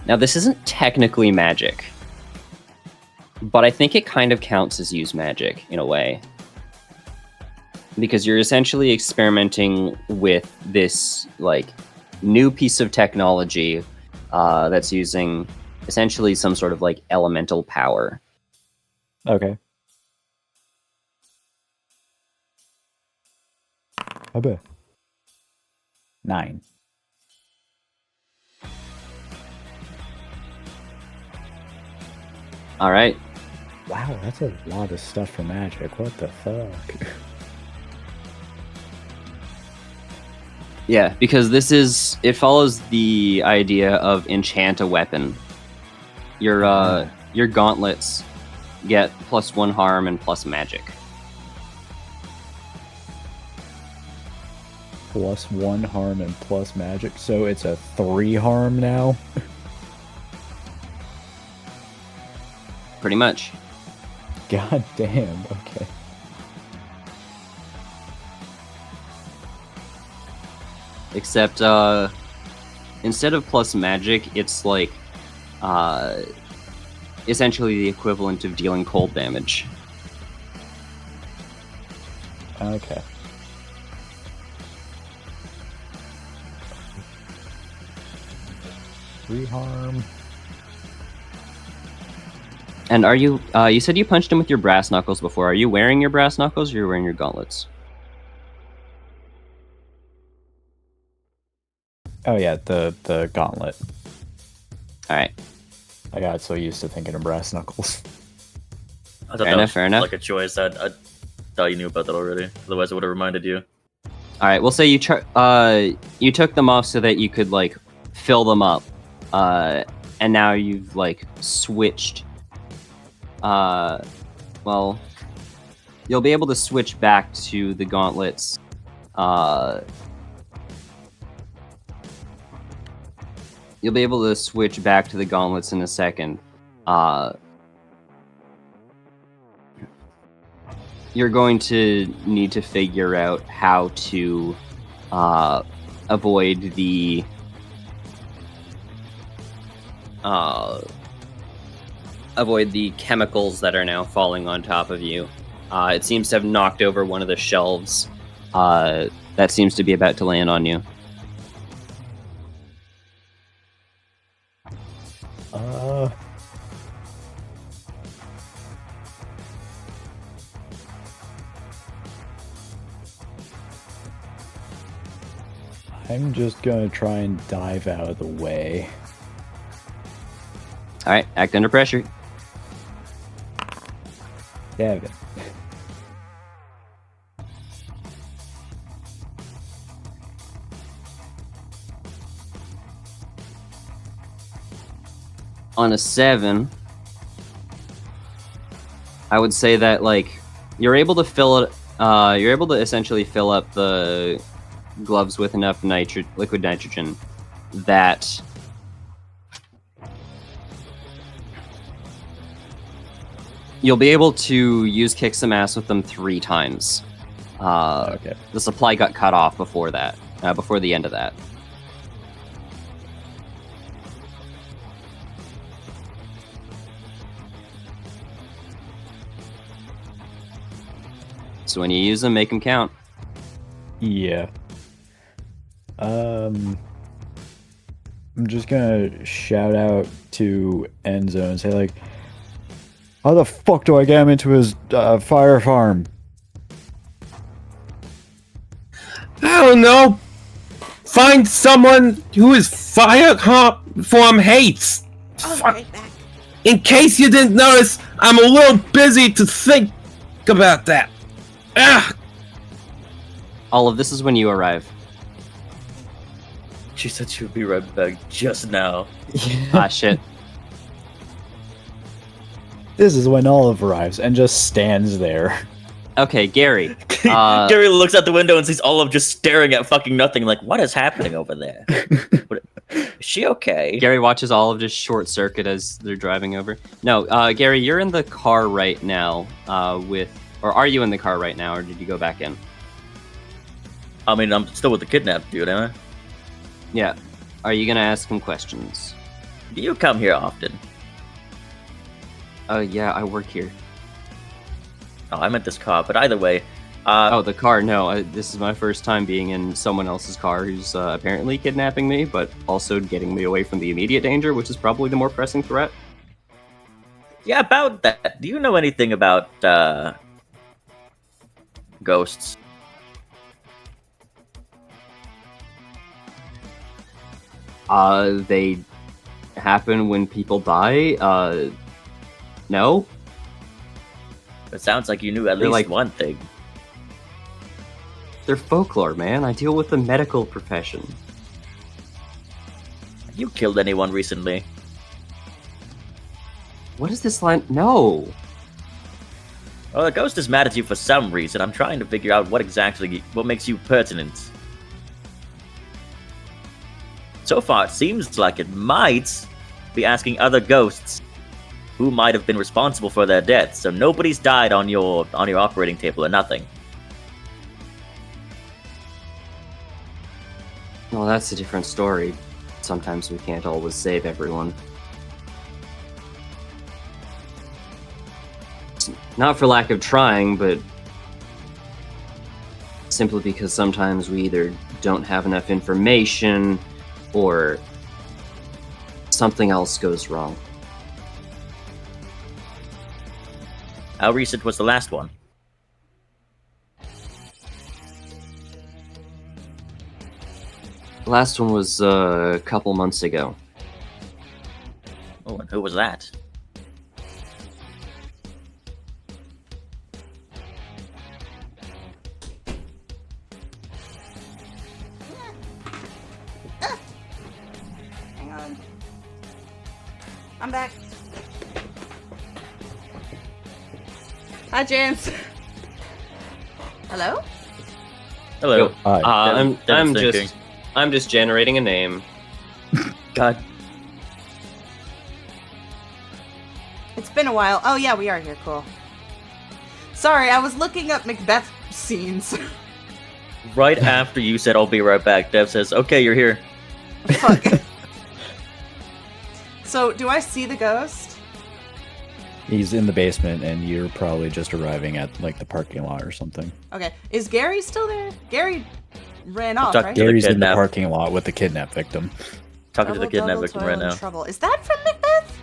Now, this isn't technically magic, but I think it kind of counts as use magic in a way. Because you're essentially experimenting with this, like, new piece of technology that's using essentially some sort of, like, elemental power. Okay. I bet. 9. All right. Wow, that's a lot of stuff for magic. What the fuck? Yeah, because it follows the idea of enchant a weapon. Your gauntlets get +1 harm and plus magic. +1 harm and plus magic, so it's a 3 harm now? Pretty much. God damn, okay. Except, instead of plus magic, it's like, essentially the equivalent of dealing cold damage. Okay. Three harm. And are you, you said you punched him with your brass knuckles before. Are you wearing your brass knuckles or are you wearing your gauntlets? Oh yeah, the gauntlet. Alright. I got so used to thinking of brass knuckles. I thought Fair that enough, was fair enough. like a choice. I thought you knew about that already. Otherwise, it would have reminded you. Alright, we'll say you took them off so that you could, like, fill them up. And now you've, like, switched. Well, you'll be able to switch back to the gauntlets. You'll be able to switch back to the gauntlets in a second. You're going to need to figure out how to avoid the chemicals that are now falling on top of you. It seems to have knocked over one of the shelves that seems to be about to land on you. I'm just gonna try and dive out of the way. Alright, act under pressure. 7. On a 7, I would say that, like, you're able to essentially fill up the gloves with enough liquid nitrogen that you'll be able to use kick some ass with them 3 times. Okay. The supply got cut off before that, before the end of that. So when you use them, make them count. Yeah. I'm just gonna shout out to Enzo and say, like, How the fuck do I get him into his fire farm? I don't know. Find someone who his fire farm hates. I'll be Fuck. right back. In case you didn't notice, I'm a little busy to think about that. Ah, Olive, this is when you arrive. She said she would be right back just now. Ah, shit. This is when Olive arrives and just stands there. Okay, Gary. Gary looks out the window and sees Olive just staring at fucking nothing. Like, what is happening over there? Is she okay? Gary watches Olive just short circuit as they're driving over. No, Gary, you're in the car right now or are you in the car right now, or did you go back in? I mean, I'm still with the kidnapped dude, am I? Yeah. Are you gonna ask him questions? Do you come here often? Yeah, I work here. Oh, I meant this car, but either way. Oh, the car. No, this is my first time being in someone else's car who's apparently kidnapping me, but also getting me away from the immediate danger, which is probably the more pressing threat. Yeah, about that. Do you know anything about ghosts? They happen when people die. No? It sounds like you knew at They're least like- one thing. They're folklore, man. I deal with the medical profession. Have you killed anyone recently? What is this line? No. Well, the ghost is mad at you for some reason. I'm trying to figure out what makes you pertinent. So far, it seems like it might be asking other ghosts who might have been responsible for their deaths. So nobody's died on your operating table or nothing. Well, that's a different story. Sometimes we can't always save everyone. It's not for lack of trying, but simply because sometimes we either don't have enough information or something else goes wrong. How recent was the last one? The last one was a couple months ago. Oh, and who was that? Hang on. I'm back. Hi, James. Hello? Hello. Yo, Hi. I'm just generating a name. God. It's been a while. Oh, yeah, we are here. Cool. Sorry, I was looking up Macbeth scenes. Right after you said I'll be right back, Dev says, "Okay, you're here." Fuck. So, do I see the ghost? He's in the basement, and you're probably just arriving at like the parking lot or something. Okay. Is Gary still there? Gary ran off, Talk right? to the Gary's in the kidnap. parking lot with the kidnap victim. Talking to the Double, kidnapped double, victim toil right and now. Trouble. Is that from Macbeth?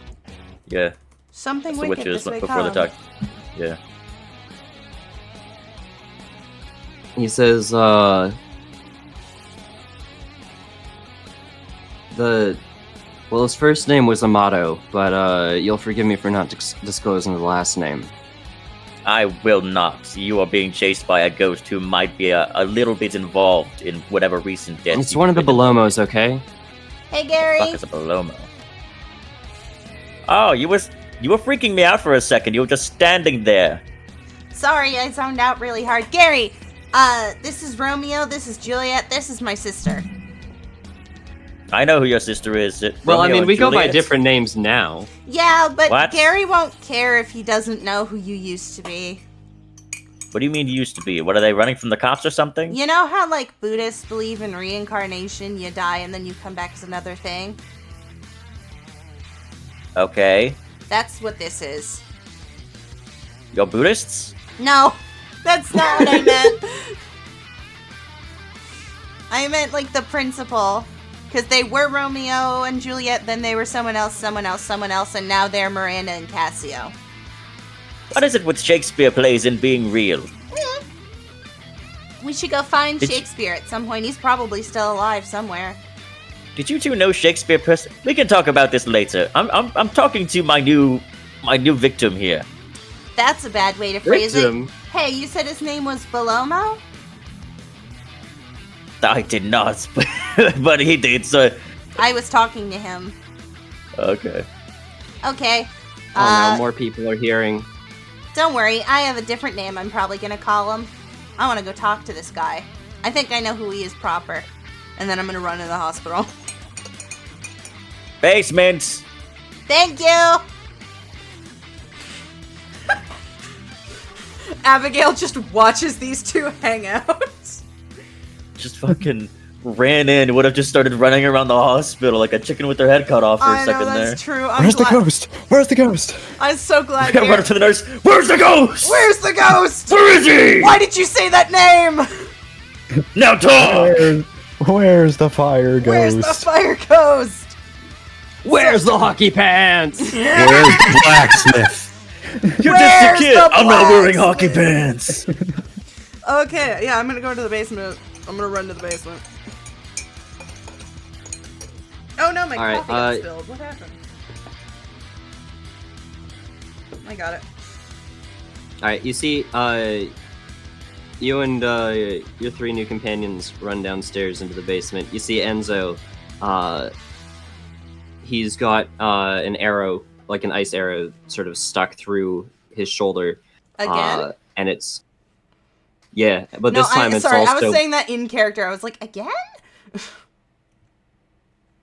Yeah, Something that's the wicked witches this way before the come. talk. Yeah. He says, well, his first name was Amato, but you'll forgive me for not disclosing the last name. I will not. You are being chased by a ghost who might be a little bit involved in whatever recent deaths. It's you've one of the witnessed. Belomos, okay? Hey, Gary. Fuck is a Belomo? Oh, you were freaking me out for a second. You were just standing there. Sorry, I zoned out really hard. Gary, this is Romeo, this is Juliet, this is my sister. I know who your sister is. Well, Romeo I mean, and we go by Juliet? different names now. Yeah, but What? Gary won't care if he doesn't know who you used to be. What do you mean used to be? What, are they running from the cops or something? You know how, like, Buddhists believe in reincarnation? You die and then you come back as another thing? Okay. That's what this is. You're Buddhists? No, that's not what I meant. I meant, like, the principle. Because they were Romeo and Juliet, then they were someone else, and now they're Miranda and Cassio. What is it with Shakespeare plays and being real? We should go find Did you- Shakespeare at some point. He's probably still alive somewhere. Did you two know Shakespeare We can talk about this later. I'm talking to my new victim here. That's a bad way to phrase Victim? it. Hey, you said his name was Belomo? I did not, but he did. So I was talking to him. okay. Okay. Oh no, more people are hearing. Don't worry, I have a different name I'm probably gonna call him. I wanna go talk to this guy. I think I know who he is proper. And then I'm gonna run to the hospital. Basement. Thank you! Abigail just watches these two hang out. Just fucking ran in. Would have just started running around the hospital like a chicken with their head cut off for a I know, second that's true. I'm Where's the glad- ghost? Where's the ghost? I'm so glad there. Run you're... up to the nurse. Where's the ghost? Where's the ghost? Where is he? Why did you say that name? Now talk. Where's the fire Where's ghost? the fire ghost? Where's the hockey pants? Where's the blacksmith? You're Where's just a kid. the I'm not wearing blacksmith? hockey pants. Okay, yeah, I'm gonna go to the basement. I'm gonna run to the basement. Oh no, my All right, coffee got spilled. What happened? I got it. All right, you see, you and your three new companions run downstairs into the basement. You see Enzo. He's got an arrow, like an ice arrow, sort of stuck through his shoulder. Again? And it's yeah, but No, this time it's sorry, also I was saying that in character. I was like, again?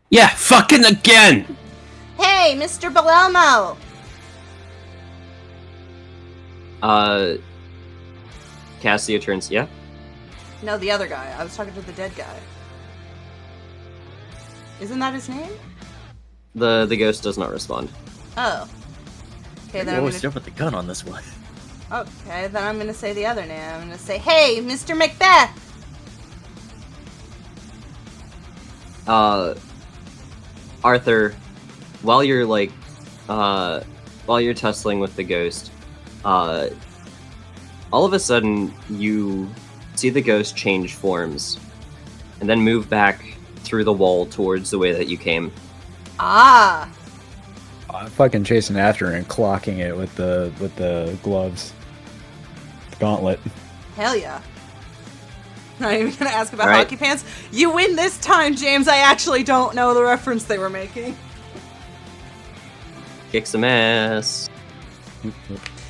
Yeah, fucking again! Hey, Mr. Belelmo! Cassio turns. Yeah. No, the other guy. I was talking to the dead guy. Isn't that his name? The ghost does not respond. Oh. Okay, then I I'm always gonna... jump with the gun on this one. Okay, then I'm gonna say the other name. I'm gonna say, hey, Mr. Macbeth! Arthur, while you're tussling with the ghost, all of a sudden you see the ghost change forms, and then move back through the wall towards the way that you came. Ah! I'm fucking chasing after it and clocking it with the gloves. Gauntlet. Hell yeah. Not even gonna ask about All right. hockey pants. You win this time, James. I actually don't know the reference they were making. Kick some ass.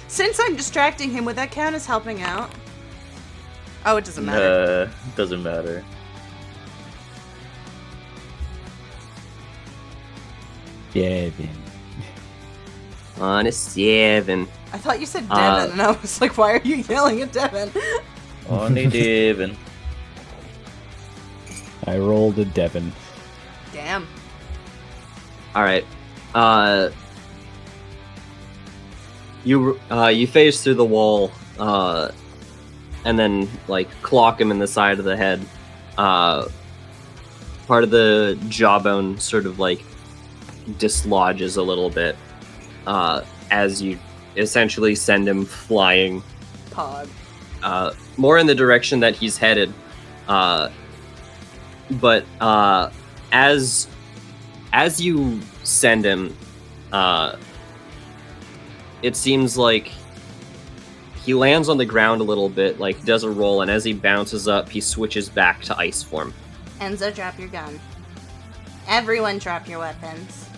Since I'm distracting him, would that count as helping out? Oh, it doesn't matter. Doesn't matter. Yeah, then. On a 7. I thought you said Devin, and I was like, why are you yelling at Devin? Only Devin. I rolled a Devon. Damn. All right. You phase through the wall, and then like clock him in the side of the head. Part of the jawbone sort of like dislodges a little bit, as you essentially send him flying, Pod. more in the direction that he's headed. But as you send him, it seems like he lands on the ground a little bit, like does a roll, and as he bounces up, he switches back to ice form. Enzo, drop your gun. Everyone drop your weapons.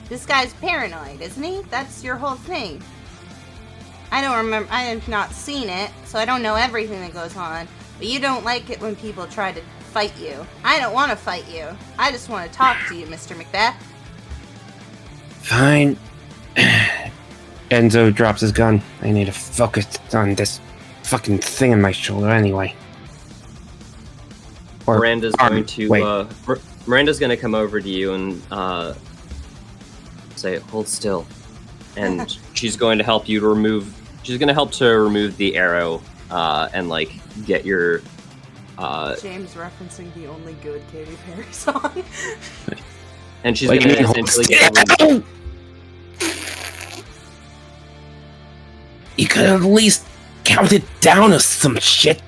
This guy's paranoid, isn't he? That's your whole thing. I don't remember, I have not seen it, so I don't know everything that goes on. But you don't like it when people try to fight you. I don't want to fight you. I just want to talk to you, Mr. Macbeth. Fine. Enzo drops his gun. I need to focus on this fucking thing in my shoulder anyway. Or Miranda's arm. going to Wait. Miranda's going to come over to you and say, "Hold still," and she's going to help you to remove. She's going to help to remove the arrow and like get your. James referencing the only good Katy Perry song. And she's Like, going to you mean essentially hold get. still? You could at least count it down or some shit.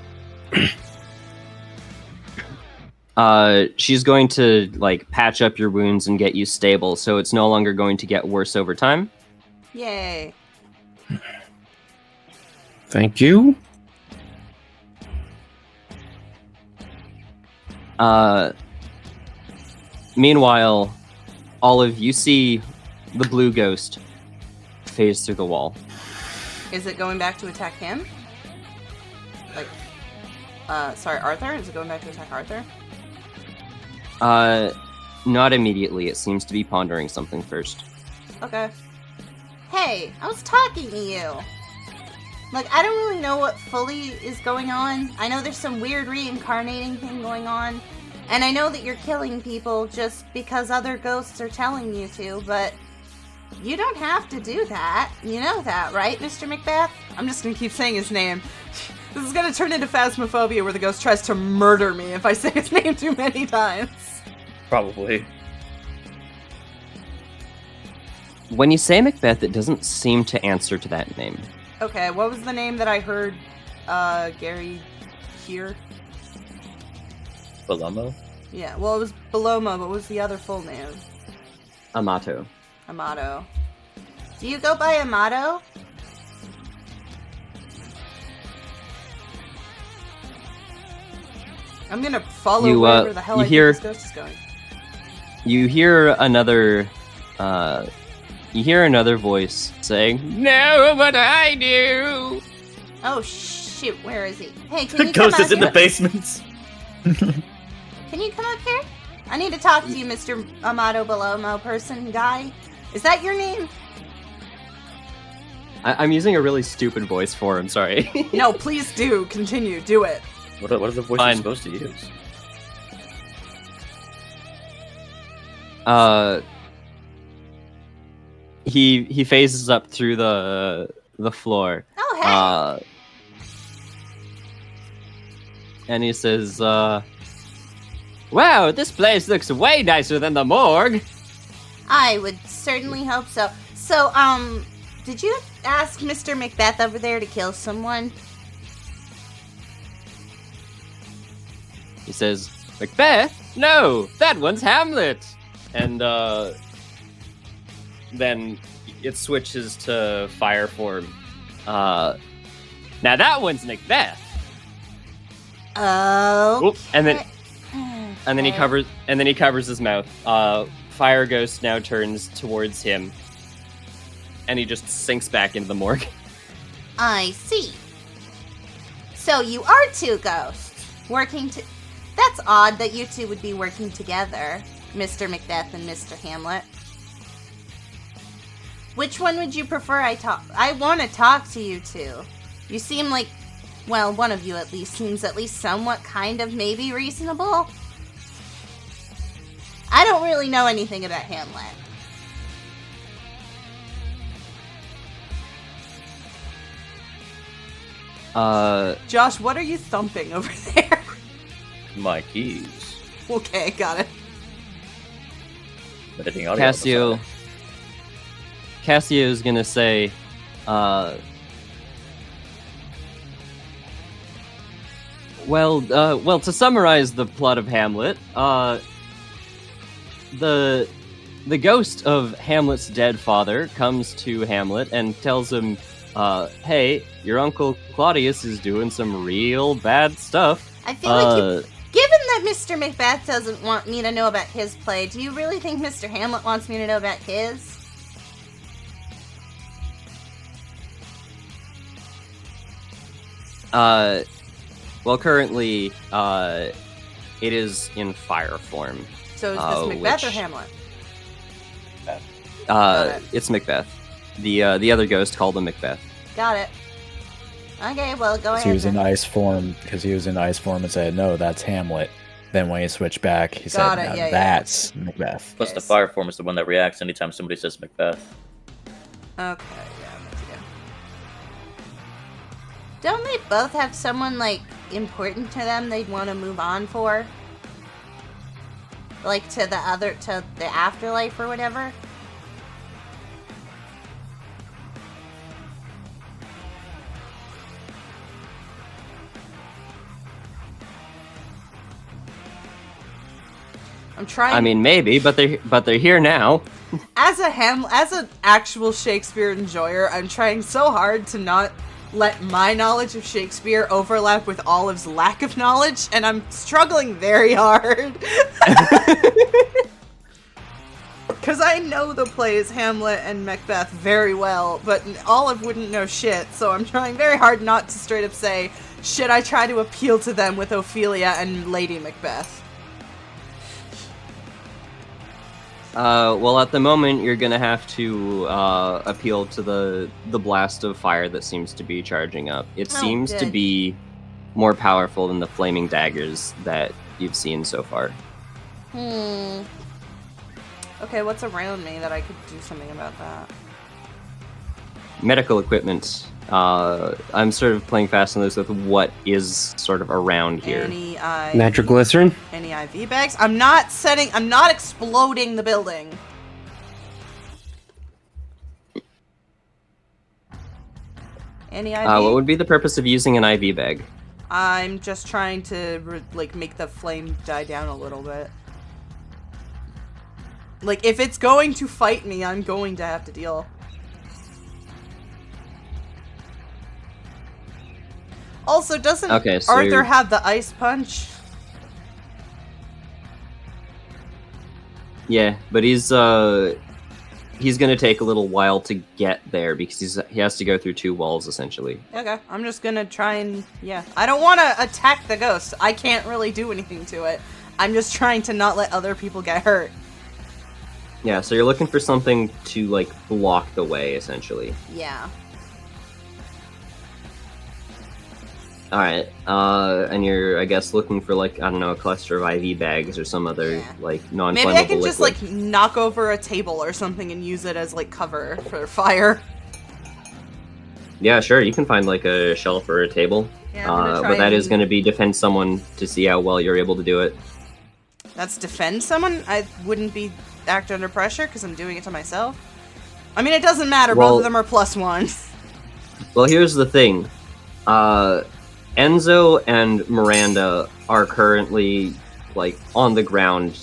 She's going to like patch up your wounds and get you stable, so it's no longer going to get worse over time. Yay. Thank you. Meanwhile, Olive, you see the blue ghost phase through the wall. Is it going back to attack him? Like, sorry, Arthur? Is it going back to attack Arthur? Not immediately. It seems to be pondering something first. Okay. Hey, I was talking to you. Like, I don't really know what fully is going on. I know there's some weird reincarnating thing going on. And I know that you're killing people just because other ghosts are telling you to, but you don't have to do that. You know that, right, Mr. Macbeth? I'm just gonna keep saying his name. This is gonna turn into Phasmophobia where the ghost tries to murder me if I say his name too many times. Probably. When you say Macbeth, it doesn't seem to answer to that name. Okay, what was the name that I heard Gary hear? Belomo? Yeah, well, it was Beloma, but what was the other full name? Amato. Amato. Do you go by Amato? I'm gonna follow You, wherever the hell you I hear- think this ghost is going. You hear another voice saying, "Know what I do." Oh shit, where is he? Hey, can The you come ghost out is in the here? basement. Can you come up here? I need to talk to you, Mr. Amato Belomo person guy. Is that your name? I'm using a really stupid voice for him. Sorry. No, please do. Continue. Do it. What is the voice Fine. you're supposed to use? He phases up through the floor. Oh, hey. And he says, "Wow, this place looks way nicer than the morgue." I would certainly hope so. So, did you ask Mr. Macbeth over there to kill someone? He says, "Macbeth? No, that one's Hamlet." And then it switches to fire form. Now that one's Macbeth. Oh. Oop, and then he covers his mouth. Fire Ghost now turns towards him, and he just sinks back into the morgue. I see. So you are two ghosts working to. That's odd that you two would be working together, Mr. Macbeth and Mr. Hamlet. Which one would you prefer I want to talk to you two. You seem like, well, one of you at least seems at least somewhat kind of maybe reasonable. I don't really know anything about Hamlet. Josh, what are you thumping over there? My keys. Okay, got it. Editing audio on the side. Cassio's gonna say, well, to summarize the plot of Hamlet, the ghost of Hamlet's dead father comes to Hamlet and tells him, hey, your uncle Claudius is doing some real bad stuff. I feel like given that Mr. Macbeth doesn't want me to know about his play, do you really think Mr. Hamlet wants me to know about his? Well, currently, it is in fire form. So is this Macbeth or which- Hamlet? Got it. It's Macbeth. The other ghost called him Macbeth. Got it. Okay, well, go ahead. He was in then. ice form because he was in ice form and said, "No, that's Hamlet." Then when he switched back, he Got said, it, "No, yeah, yeah. that's Macbeth." Plus, the Yes. fire form is the one that reacts anytime somebody says Macbeth. Okay, yeah, I'm with you. Don't they both have someone, like, important to them they'd want to move on for? Like, to the afterlife or whatever? I'm trying. I mean, maybe, but they're here now. as an actual Shakespeare enjoyer, I'm trying so hard to not let my knowledge of Shakespeare overlap with Olive's lack of knowledge, and I'm struggling very hard. Because I know the plays Hamlet and Macbeth very well, but Olive wouldn't know shit, so I'm trying very hard not to straight up say, should I try to appeal to them with Ophelia and Lady Macbeth? Well, at the moment, you're gonna have to appeal to the blast of fire that seems to be charging up. It seems to good. be more powerful than the flaming daggers that you've seen so far. Okay, what's around me that I could do something about that? Medical equipment. I'm sort of playing fast and loose with what is sort of around here. Nitroglycerin? Any IV bags? I'm not exploding the building. Any IV? What would be the purpose of using an IV bag? I'm just trying to, make the flame die down a little bit. Like, if it's going to fight me, I'm going to have to deal. Also, doesn't Arthur have the ice punch? Yeah, but he's gonna take a little while to get there because he has to go through 2 walls essentially. Okay, I'm just gonna try and, I don't want to attack the ghost. I can't really do anything to it. I'm just trying to not let other people get hurt. Yeah, so you're looking for something to, like, block the way, essentially. Yeah. Alright, and you're, I guess, looking for, like, I don't know, a cluster of IV bags or some other, like, non-flammable Maybe I can just, liquid. knock over a table or something and use it as, cover for fire. Yeah, sure, you can find, like, a shelf or a table. Yeah, I'm gonna try but that is and- going to be defend someone to see how well you're able to do it. That's defend someone? I wouldn't be act under pressure because I'm doing it to myself. I mean, it doesn't matter. Well- Both of them are +1s. Well, here's the thing. Enzo and Miranda are currently, like, on the ground,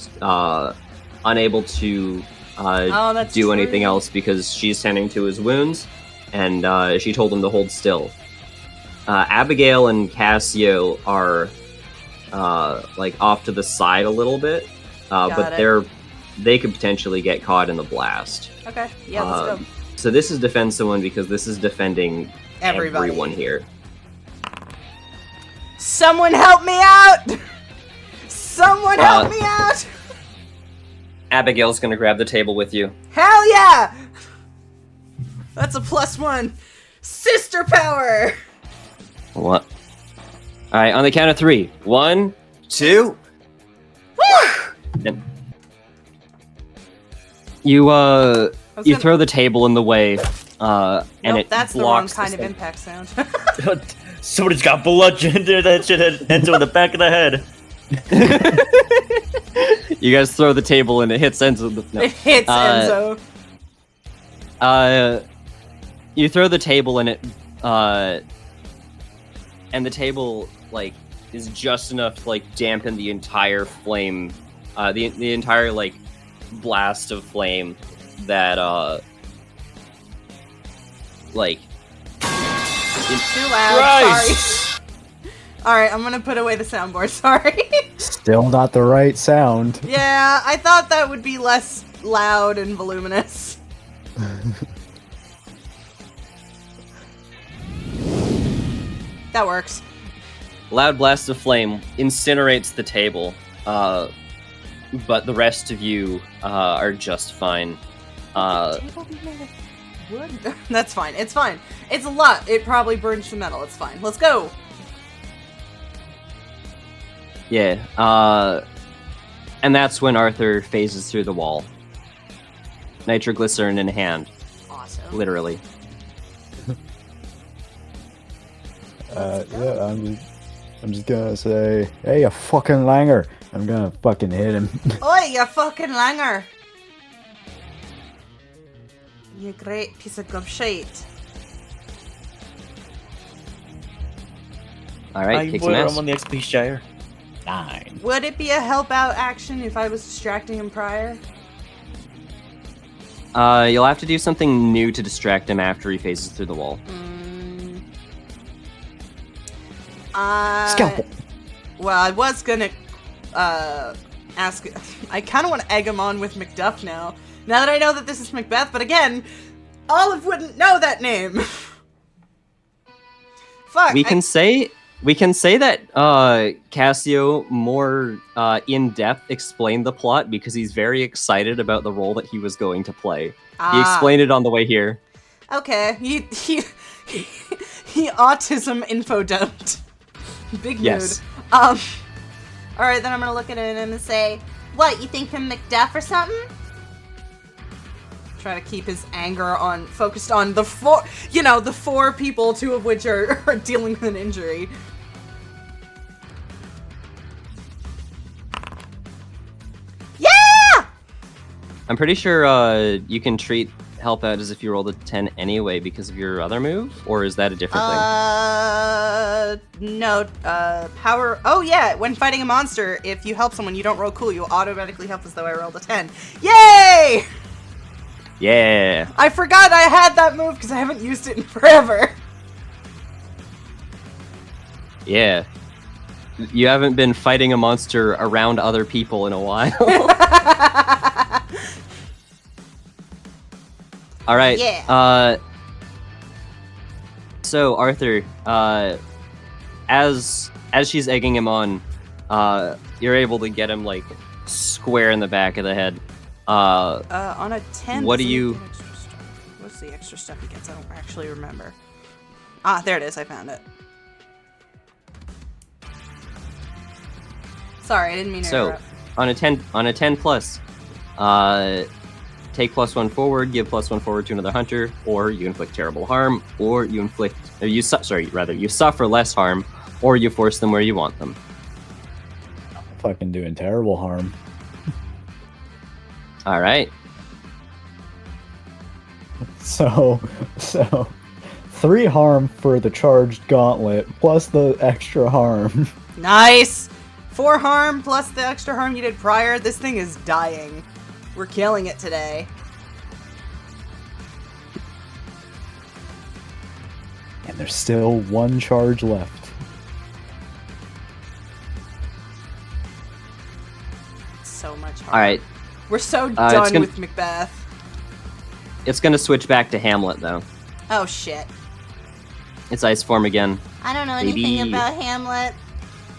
unable to that's do anything true. else because she's tending to his wounds, and she told him to hold still. Abigail and Cassio are, off to the side a little bit, but Got it. they could potentially get caught in the blast. Okay, yeah, let's go. So this is defend someone because this is defending Everybody. everyone here. Someone help me out! Someone help me out! Abigail's gonna grab the table with you. Hell yeah! That's a +1. Sister power! What? Alright, on the count of 3. 1, 2. And you gonna- throw the table in the way, and Nope, it that's the wrong blocks kind of thing. impact sound. Somebody's got bludgeoned into that shit Enzo in the back of the head. You guys throw the table and it hits Enzo. No. It hits Enzo. You throw the table and it, and the table, like, is just enough to, like, dampen the entire flame, the entire, like, blast of flame that, like... Too loud, sorry. Alright, I'm gonna put away the soundboard, sorry. Still not the right sound. Yeah, I thought that would be less loud and voluminous. That works. Loud blast of flame incinerates the table, but the rest of you are just fine. Table be made of wood? That's fine, it's fine. It's a lot. It probably burns the metal, it's fine. Let's go! Yeah, and that's when Arthur phases through the wall. Nitroglycerin in hand, Awesome. literally. Yeah, I'm just gonna say, hey, you fucking Langer. I'm gonna fucking hit him. Oi, you fucking langer! You great piece of gum shit. All right, kick some I'm ass. on the XP Shire. 9. Would it be a help out action if I was distracting him prior? You'll have to do something new to distract him after he phases through the wall. Scalpel. Well, I was gonna ask. I kind of want to egg him on with Macduff now. Now that I know that this is Macbeth, but again, Olive wouldn't know that name. Fuck. We can say that Cassio more in depth explained the plot because he's very excited about the role that he was going to play. He explained it on the way here. Okay, he autism info dumped. Big Yes. mood. All right, then I'm gonna look at it and say, "What, you think him Macduff or something?" Try to keep his anger focused on the four people, 2 of which are dealing with an injury. Yeah! I'm pretty sure you can treat help out as if you rolled a 10 anyway because of your other move, or is that a different thing? No, power. Oh yeah, when fighting a monster, if you help someone, you don't roll cool. You automatically help as though I rolled a 10. Yay! Yeah. I forgot I had that move because I haven't used it in forever. Yeah. You haven't been fighting a monster around other people in a while. All right. Yeah. So Arthur, as she's egging him on, you're able to get him like square in the back of the head. On a 10. What does do he you- get extra stuff? What's the extra stuff he gets? I don't actually remember. Ah, there it is. I found it. Sorry, I didn't mean to So interrupt. on a 10 plus, take +1 forward, give +1 forward to another hunter, or you inflict terrible harm, or you suffer less harm, or you force them where you want them. Fucking doing terrible harm. All right. So 3 harm for the charged gauntlet plus the extra harm. Nice! 4 harm plus the extra harm you did prior. This thing is dying. We're killing it today. And there's still 1 charge left. So much harm. All right. We're so it's done gonna- with Macbeth. It's gonna switch back to Hamlet though. Oh shit. It's ice form again. I don't know Baby. anything about Hamlet.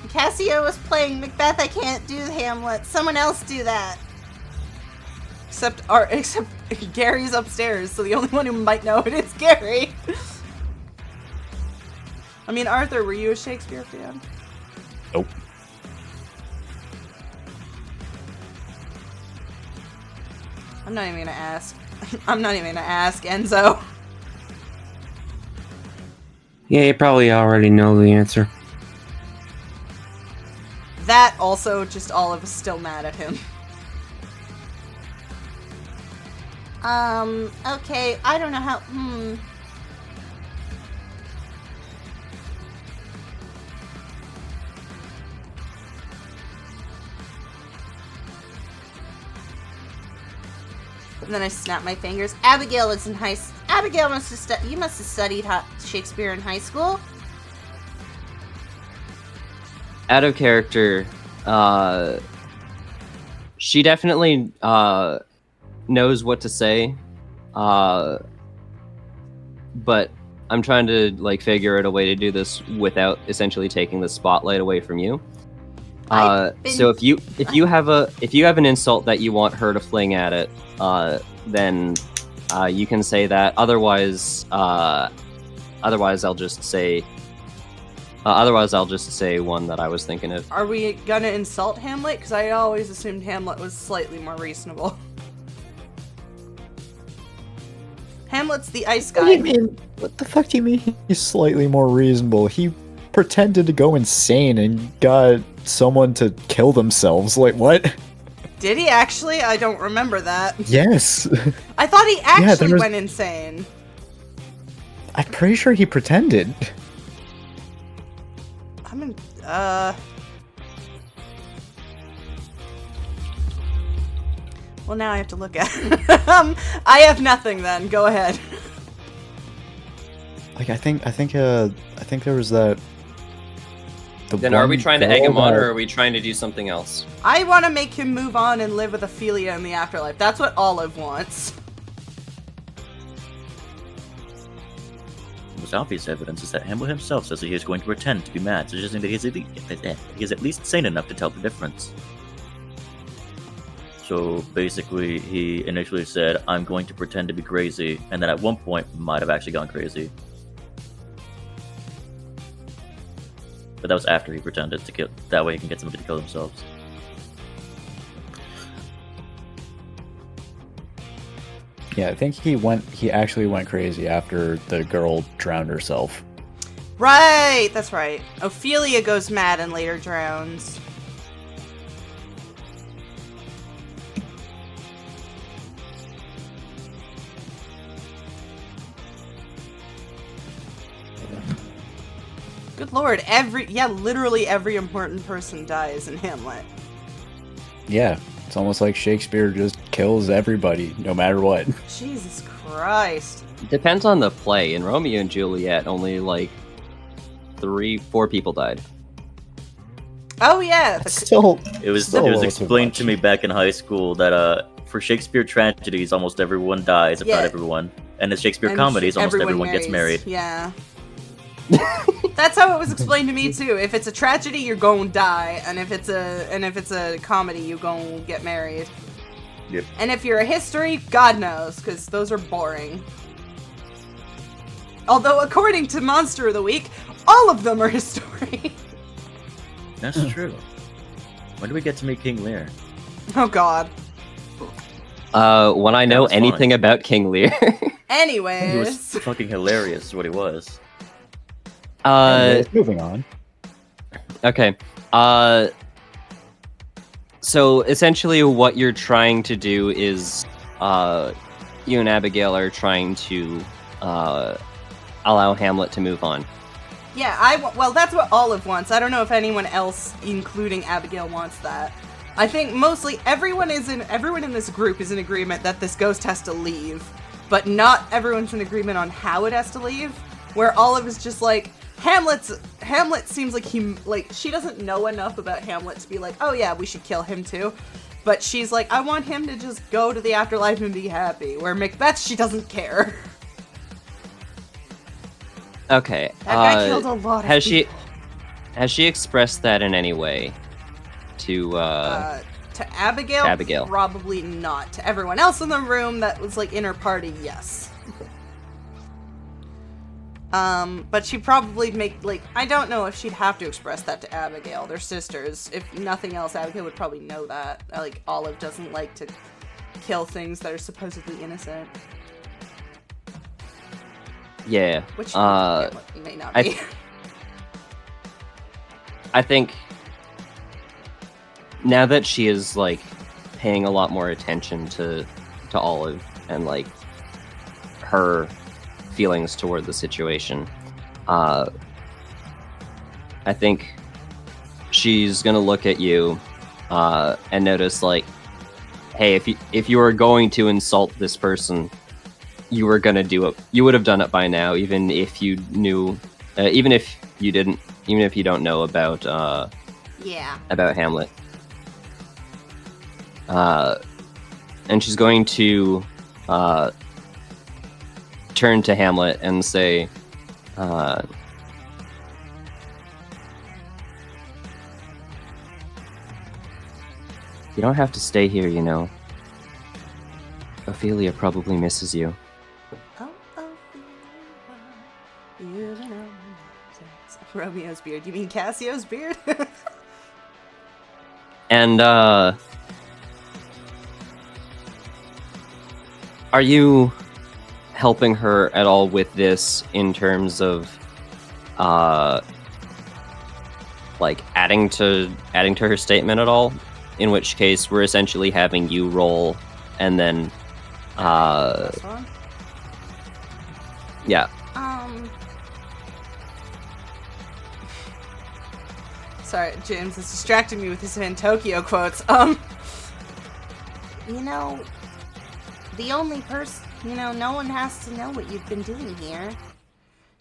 Cassio was playing Macbeth. I can't do Hamlet. Someone else do that. Except Gary's upstairs, so the only one who might know it is Gary. I mean, Arthur, were you a Shakespeare fan? Nope. I'm not even gonna ask. I'm not even gonna ask, Enzo. Yeah, you probably already know the answer. That also, just all of us still mad at him. Okay, I don't know how, And then I snap my fingers. Abigail was in Abigail must have you must have studied Shakespeare in high school. Out of character, she definitely knows what to say, but I'm trying to like figure out a way to do this without essentially taking the spotlight away from you. So if you have an insult that you want her to fling at it, then you can say that. Otherwise I'll just say one that I was thinking of. Are we gonna insult Hamlet? Because I always assumed Hamlet was slightly more reasonable. Hamlet's the ice guy. What do you mean? What the fuck do you mean he's slightly more reasonable? He pretended to go insane and got someone to kill themselves. Like, what? Did he actually? I don't remember that. Yes. I thought he actually was- went insane. I'm pretty sure he pretended. Well, now I have to look at it. I have nothing then. Go ahead. Like I think there was that. Then are we trying to egg him on, or are we trying to do something else? I want to make him move on and live with Ophelia in the afterlife. That's what Olive wants. The most obvious evidence is that Hamlet himself says that he is going to pretend to be mad, suggesting that he is at least sane enough to tell the difference. So basically, he initially said, I'm going to pretend to be crazy, and then at one point might have actually gone crazy. But that was after he pretended to kill. That way he can get somebody to kill themselves. Yeah, I think he actually went crazy after the girl drowned herself. Right, that's right. Ophelia goes mad and later drowns. Good lord, literally every important person dies in Hamlet. Yeah, it's almost like Shakespeare just kills everybody, no matter what. Jesus Christ. Depends on the play. In Romeo and Juliet, only like 3-4 people died. Oh yeah. It was explained to me back in high school that for Shakespeare tragedies, almost everyone dies, if not everyone. And in Shakespeare comedies, almost everyone gets married. Yeah. That's how it was explained to me too. If it's a tragedy, you're going to die, and if it's a comedy, you're going to get married. Yep. And if you're a history, God knows, because those are boring. Although, according to Monster of the Week, all of them are history. That's true. When do we get to meet King Lear? Oh God. When I know anything about King Lear. Anyways. He was fucking hilarious, is what he was. Moving on. Okay. So essentially what you're trying to do is you and Abigail are trying to allow Hamlet to move on. Yeah, well, that's what Olive wants. I don't know if anyone else, including Abigail, wants that. I think mostly everyone in this group is in agreement that this ghost has to leave, but not everyone's in agreement on how it has to leave. Where Olive is just like, Hamlet seems like she doesn't know enough about Hamlet to be like, oh yeah, we should kill him too. But she's like, I want him to just go to the afterlife and be happy. Where Macbeth, she doesn't care. Okay. That guy killed a lot of people. Has she expressed that in any way to Abigail? Abigail. Probably not. To everyone else in the room that was like in her party, yes. But she probably I don't know if she'd have to express that to Abigail. They're sisters. If nothing else, Abigail would probably know that. Like, Olive doesn't like to kill things that are supposedly innocent. Yeah. Which may not be. I think now that she is, like, paying a lot more attention to Olive and, like, her feelings toward the situation, I think she's gonna look at you and notice, like, hey, if you were going to insult this person, you were gonna do it. You would have done it by now, even if you knew, even if you didn't, even if you don't know about about Hamlet. And she's going to turn to Hamlet and say, you don't have to stay here, you know. Ophelia probably misses you. Oh, Romeo's beard. You mean Cassio's beard? And, are you helping her at all with this in terms of, like, adding to her statement at all? In which case, we're essentially having you roll, and then, yeah. Sorry, James is distracting me with his Tokyo quotes. you know, the only person, you know, no one has to know what you've been doing here.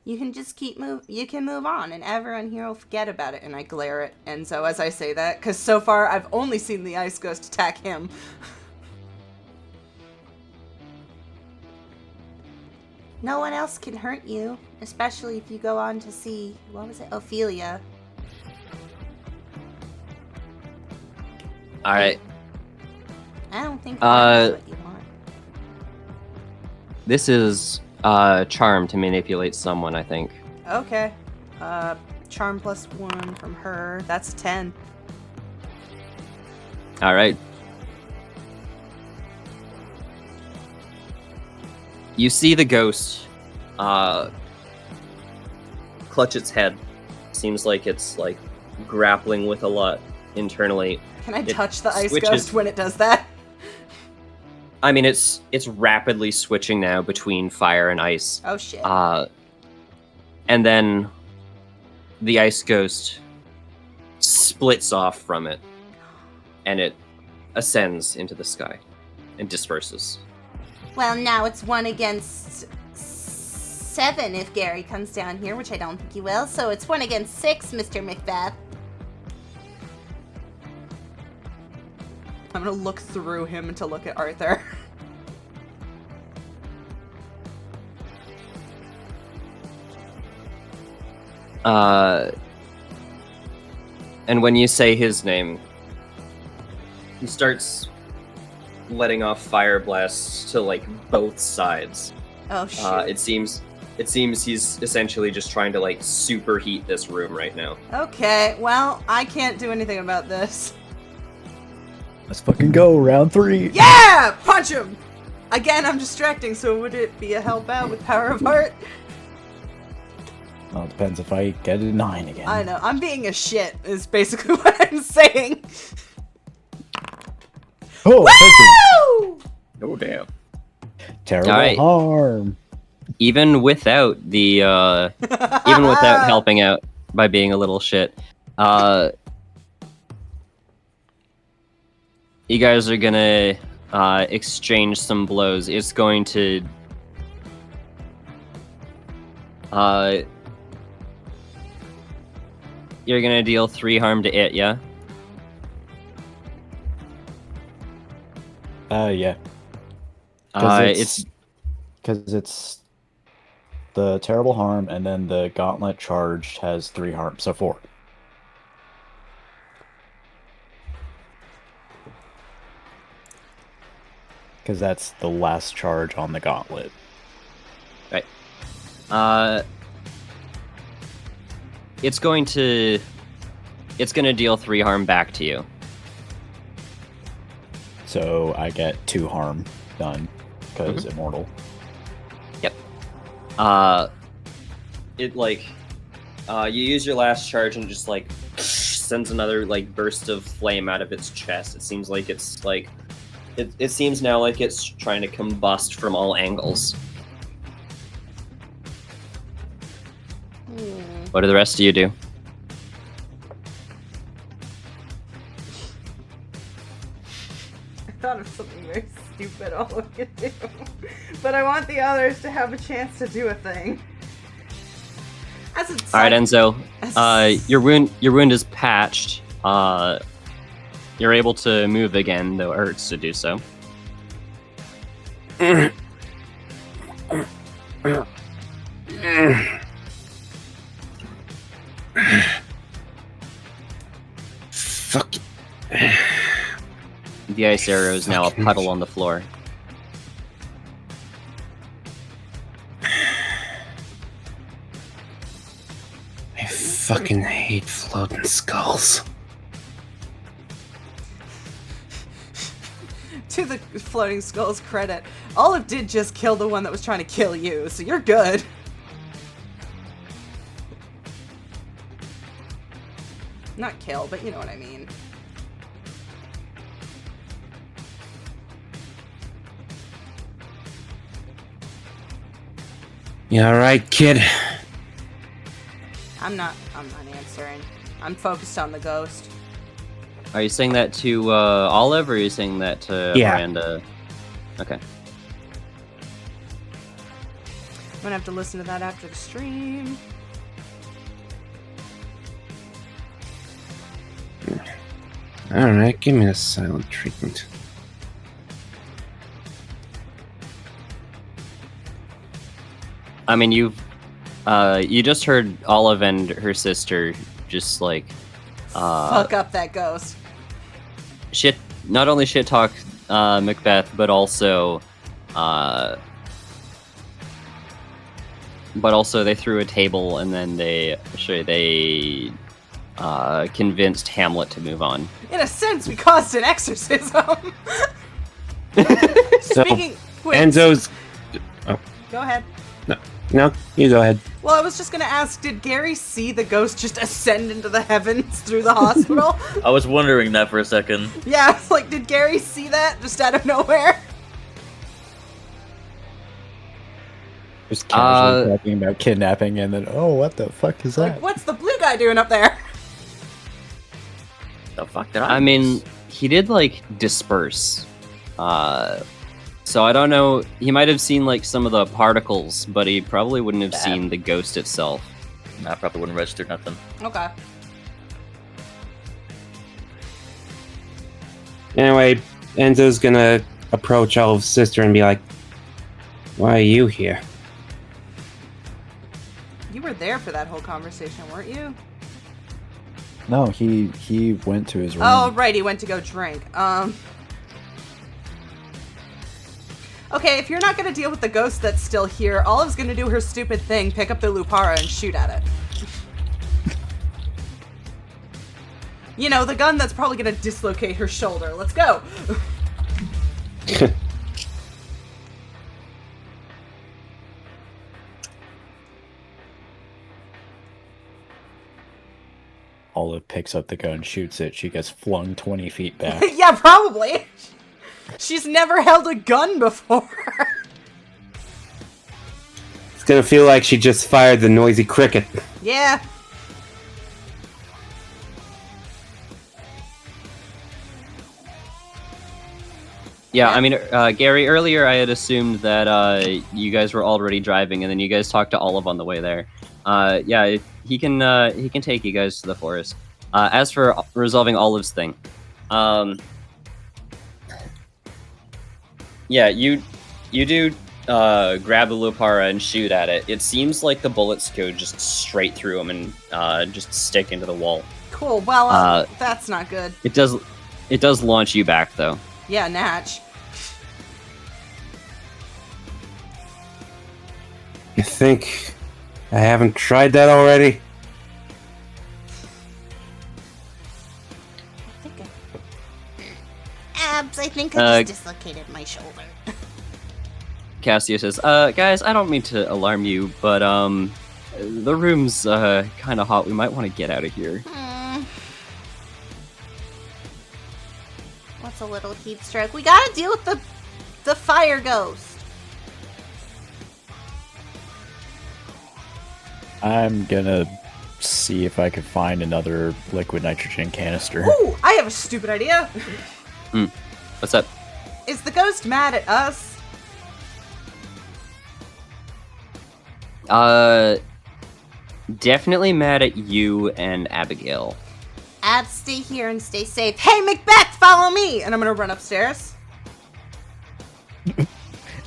You can just you can move on, and everyone here will forget about it. And I glare at Enzo as I say that, because so far I've only seen the Ice Ghost attack him. No one else can hurt you, especially if you go on to see, what was it, Ophelia. Alright. I don't think that's what you want. This is charm to manipulate someone, I think. Okay. Charm +1 from her. That's 10. Alright. You see the ghost clutch its head. Seems like it's like grappling with a lot internally. Can I It touch the Ice switches- Ghost when it does that? I mean, it's rapidly switching now between fire and ice. Oh shit. And then the Ice Ghost splits off from it, and it ascends into the sky and disperses. Well, now it's 1 against 7 if Gary comes down here, which I don't think he will. So it's 1 against 6, Mr. Macbeth. I'm gonna look through him to look at Arthur. And when you say his name, he starts letting off fire blasts to like both sides. Oh shit. It seems he's essentially just trying to like superheat this room right now. Okay, well, I can't do anything about this. Let's fucking go, round 3. Yeah! Punch him! Again, I'm distracting, so would it be a help out with Power of Heart? Well, it depends if I get a 9 again. I know, I'm being a shit, is basically what I'm saying. Oh, perfect. Woo! Oh damn. Terrible Alright. harm. Even without the even without helping out by being a little shit, you guys are gonna exchange some blows. It's going to you're gonna deal 3 harm to it, yeah? Yeah. It's Because it's the terrible harm, and then the gauntlet charged has 3 harm, so 4. Because that's the last charge on the gauntlet. it's gonna deal 3 harm back to you. So I get 2 harm done, because immortal. It like you use your last charge and it just like sends another like burst of flame out of its chest. It seems like it's like it seems now like it's trying to combust from all angles. What do the rest of you do? I thought of something very stupid all of you do. But I want the others to have a chance to do a thing. As a All right, Enzo. Your wound is patched. You're able to move again, though it hurts to do so. Fuck. The ice arrow is now a puddle on the floor. I fucking hate floating skulls. To the floating skull's credit, Olive did just kill the one that was trying to kill you, so you're good. Not kill, but you know what I mean. You alright, kid? I'm not answering. I'm focused on the ghost. Are you saying that to Olive, or are you saying that to Yeah. Miranda? Okay. I'm gonna have to listen to that after the stream. Alright, give me the silent treatment. I mean, you just heard Olive and her sister just like Fuck up that ghost. shit. Not only shit talk Macbeth, but also they threw a table, and then they convinced Hamlet to move on. In a sense, we caused an exorcism. So, Speaking. Wait, Enzo's. Go ahead. No, you go ahead. Well, I was just gonna ask, did Gary see the ghost just ascend into the heavens through the hospital? I was wondering that for a second. Yeah, I was like, did Gary see that just out of nowhere? Just casually talking about kidnapping, and then, oh, what the fuck is that? Like, what's the blue guy doing up there? The fuck did I? I mean, he did like disperse. So I don't know. He might have seen like some of the particles, but he probably wouldn't have seen the ghost itself. I probably wouldn't register nothing. Okay. Anyway, Enzo's gonna approach Olive's sister and be like, "Why are you here?" You were there for that whole conversation, weren't you? No, he went to his room. Oh, right, he went to go drink. Okay, if you're not gonna deal with the ghost that's still here, Olive's gonna do her stupid thing, pick up the Lupara and shoot at it. You know, the gun that's probably gonna dislocate her shoulder. Let's go! Olive picks up the gun, shoots it. She gets flung 20 feet back. Yeah, probably! She's never held a gun before. It's gonna feel like she just fired the noisy cricket. Yeah. Yeah, I mean, Gary, earlier I had assumed that you guys were already driving, and then you guys talked to Olive on the way there. Yeah, he can take you guys to the forest. As for resolving Olive's thing, yeah, you do grab the Lupara and shoot at it. It seems like the bullets go just straight through him and just stick into the wall. Cool, well, that's not good. It does launch you back though. Yeah, Natch. You think I haven't tried that already? Abs, I think I just dislocated my shoulder. Cassio says, guys, I don't mean to alarm you, but the room's kind of hot. We might want to get out of here. What's a little heat stroke? We gotta deal with the fire ghost. I'm gonna see if I can find another liquid nitrogen canister. Ooh, I have a stupid idea. What's up? Is the ghost mad at us? Definitely mad at you and Abigail. Abs, stay here and stay safe. Hey, Macbeth, follow me! And I'm gonna run upstairs.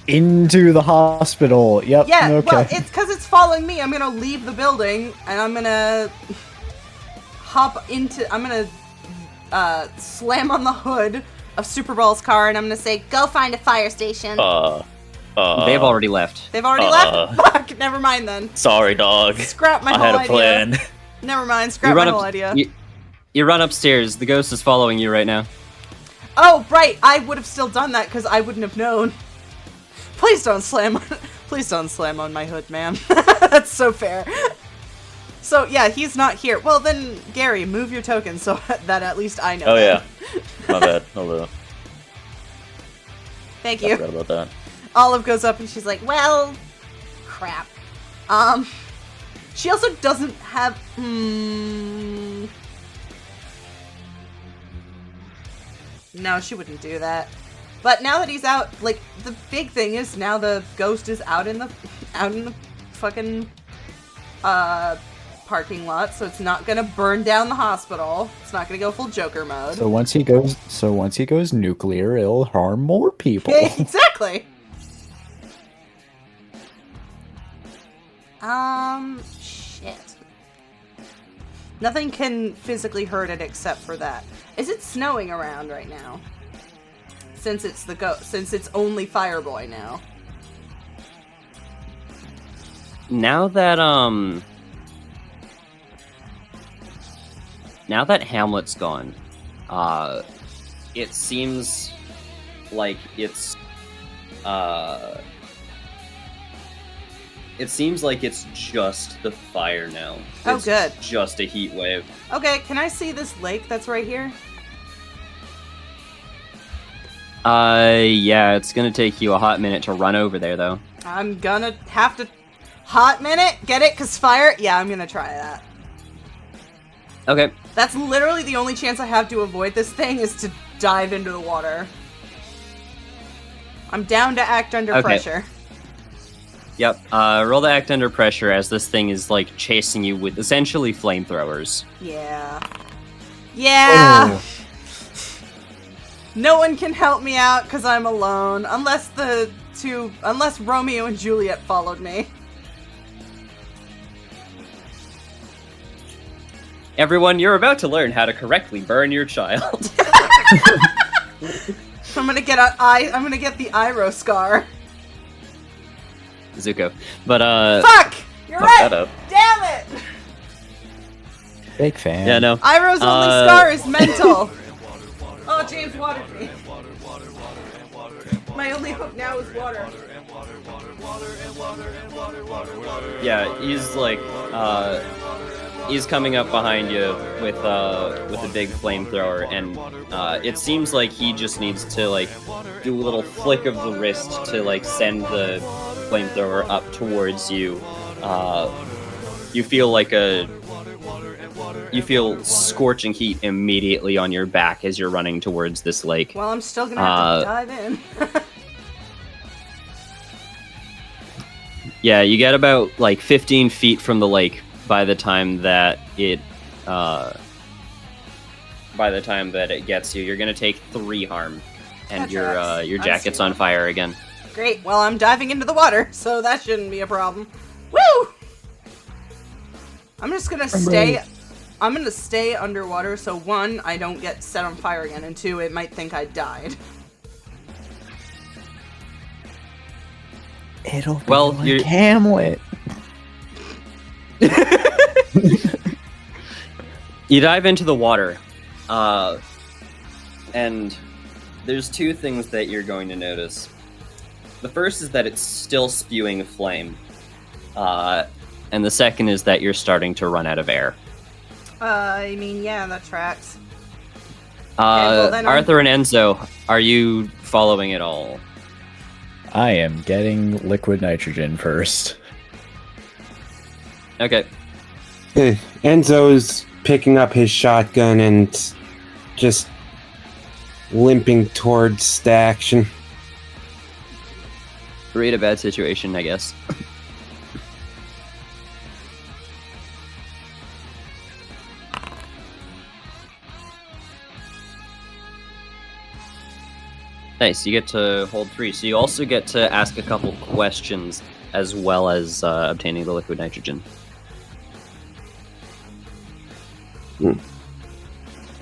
Into the hospital. Yep. Yeah, Okay. well, it's because it's following me. I'm gonna leave the building, and I'm gonna I'm gonna slam on the hood of Superball's car, and I'm gonna say, Go find a fire station. They've already left. they've already left? Fuck, never mind then. Sorry, dog. Scrap my I whole had a idea. plan. Never mind, scrap my whole idea. You run upstairs. The ghost is following you right now. Oh, right, I would have still done that because I wouldn't have known. Please don't slam on my hood, ma'am. That's so fair. So, yeah, he's not here. Well, then, Gary, move your token so that at least I know. Oh, that. yeah. My bad. Hello. Thank I you. forgot about that. Olive goes up and she's like, well, crap. She also doesn't have, No, she wouldn't do that. But now that he's out, like, the big thing is now the ghost is out in the fucking parking lot, so it's not gonna burn down the hospital. It's not gonna go full Joker mode. So once he goes nuclear, it'll harm more people. Yeah, exactly. Shit. Nothing can physically hurt it except for that. Is it snowing around right now? Since it's since it's only Fireboy now. Now that Hamlet's gone, it seems like it's just the fire now. Oh, It's good. Just a heat wave. Okay, can I see this lake that's right here? Yeah, it's gonna take you a hot minute to run over there, though. I'm gonna have to... Hot minute? Get it? 'Cause fire? Yeah, I'm gonna try that. Okay. That's literally the only chance I have to avoid this thing is to dive into the water. I'm down to act under Okay. pressure. Yep. Roll to act under pressure as this thing is, like, chasing you with essentially flamethrowers. Yeah. Yeah! Oh. No one can help me out because I'm alone. Unless Romeo and Juliet followed me. Everyone, you're about to learn how to correctly burn your child. I'm gonna get the Iroh scar. Zuko. But, Fuck! You're fuck right! that up. Damn it! Big fan. Yeah, no. Iroh's only scar is mental. Oh, James watered me. My only hope now is water. Yeah, he's like, he's coming up behind you with a big flamethrower, and it seems like he just needs to like do a little flick of the wrist to like send the flamethrower up towards you. You feel scorching heat immediately on your back as you're running towards this lake. Well, I'm still gonna have to dive in. Yeah, you get about like 15 feet from the lake by the time that it gets you. You're gonna take 3 harm, and That your tracks. I jacket's see on that. fire again. Great. Well, I'm diving into the water, so that shouldn't be a problem. Woo! I'm just gonna stay. I'm gonna stay underwater, so 1, I don't get set on fire again, and 2, it might think I died. It'll be Well, like you're- Hamlet. You dive into the water, and there's 2 things that you're going to notice. The first is that it's still spewing flame, and the second is that you're starting to run out of air. I mean, yeah, that tracks. well, then I'm- Arthur and Enzo, are you following it all? I am getting liquid nitrogen first. Okay. Enzo's picking up his shotgun and just limping towards the action. Read a bad situation, I guess. Nice, you get to hold 3. So you also get to ask a couple questions as well as obtaining the liquid nitrogen.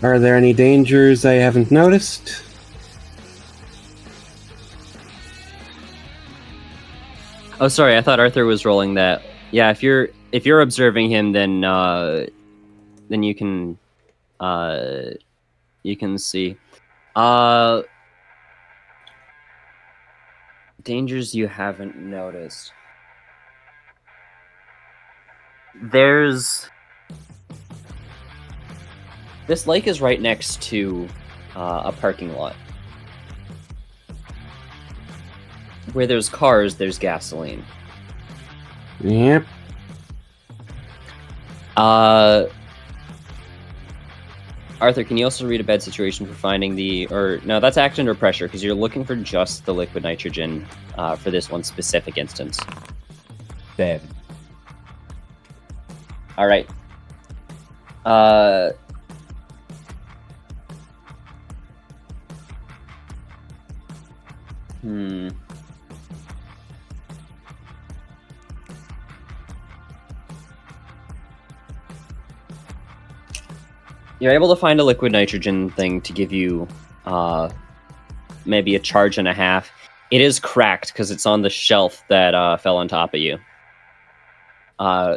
Are there any dangers I haven't noticed? Oh, sorry, I thought Arthur was rolling that. Yeah, if you're observing him, then you can see. Dangers you haven't noticed. This lake is right next to a parking lot. Where there's cars, there's gasoline. Yep. Arthur, can you also read a bed situation for finding no, that's act under pressure, because you're looking for just the liquid nitrogen for this one specific instance. Dead. All right. You're able to find a liquid nitrogen thing to give you maybe a charge and a half. It is cracked because it's on the shelf that fell on top of you.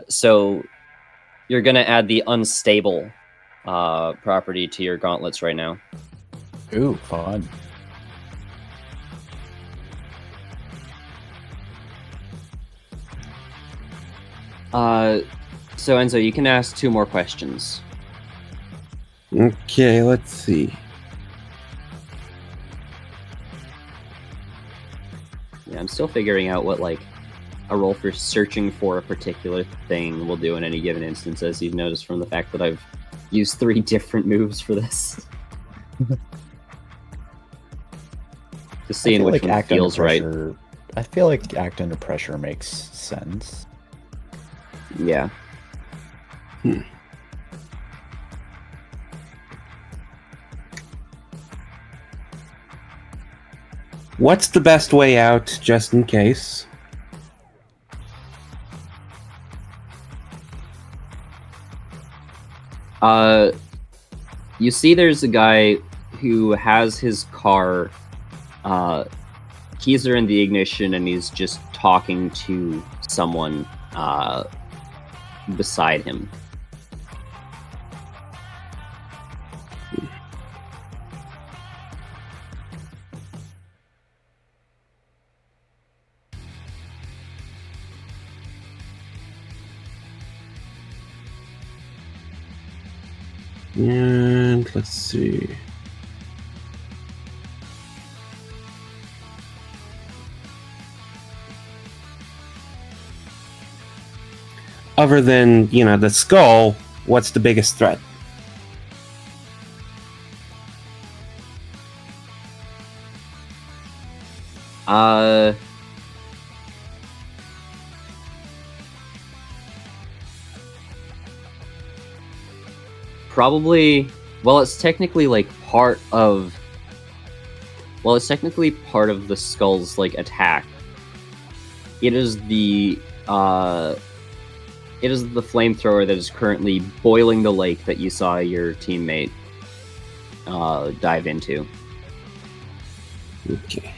So you're going to add the unstable property to your gauntlets right now. Ooh, fun. So Enzo, you can ask 2 more questions. Okay, let's see. Yeah, I'm still figuring out what, like, a roll for searching for a particular thing will do in any given instance, as you've noticed from the fact that I've used 3 different moves for this. Just seeing which one feels right. I feel like act under pressure makes sense. Yeah. What's the best way out, just in case? You see there's a guy who has his car, keys are in the ignition, and he's just talking to someone, beside him. And let's see. Other than, the skull, what's the biggest threat? Probably, it's technically part of the skull's attack. It is the flamethrower that is currently boiling the lake that you saw your teammate dive into. Okay.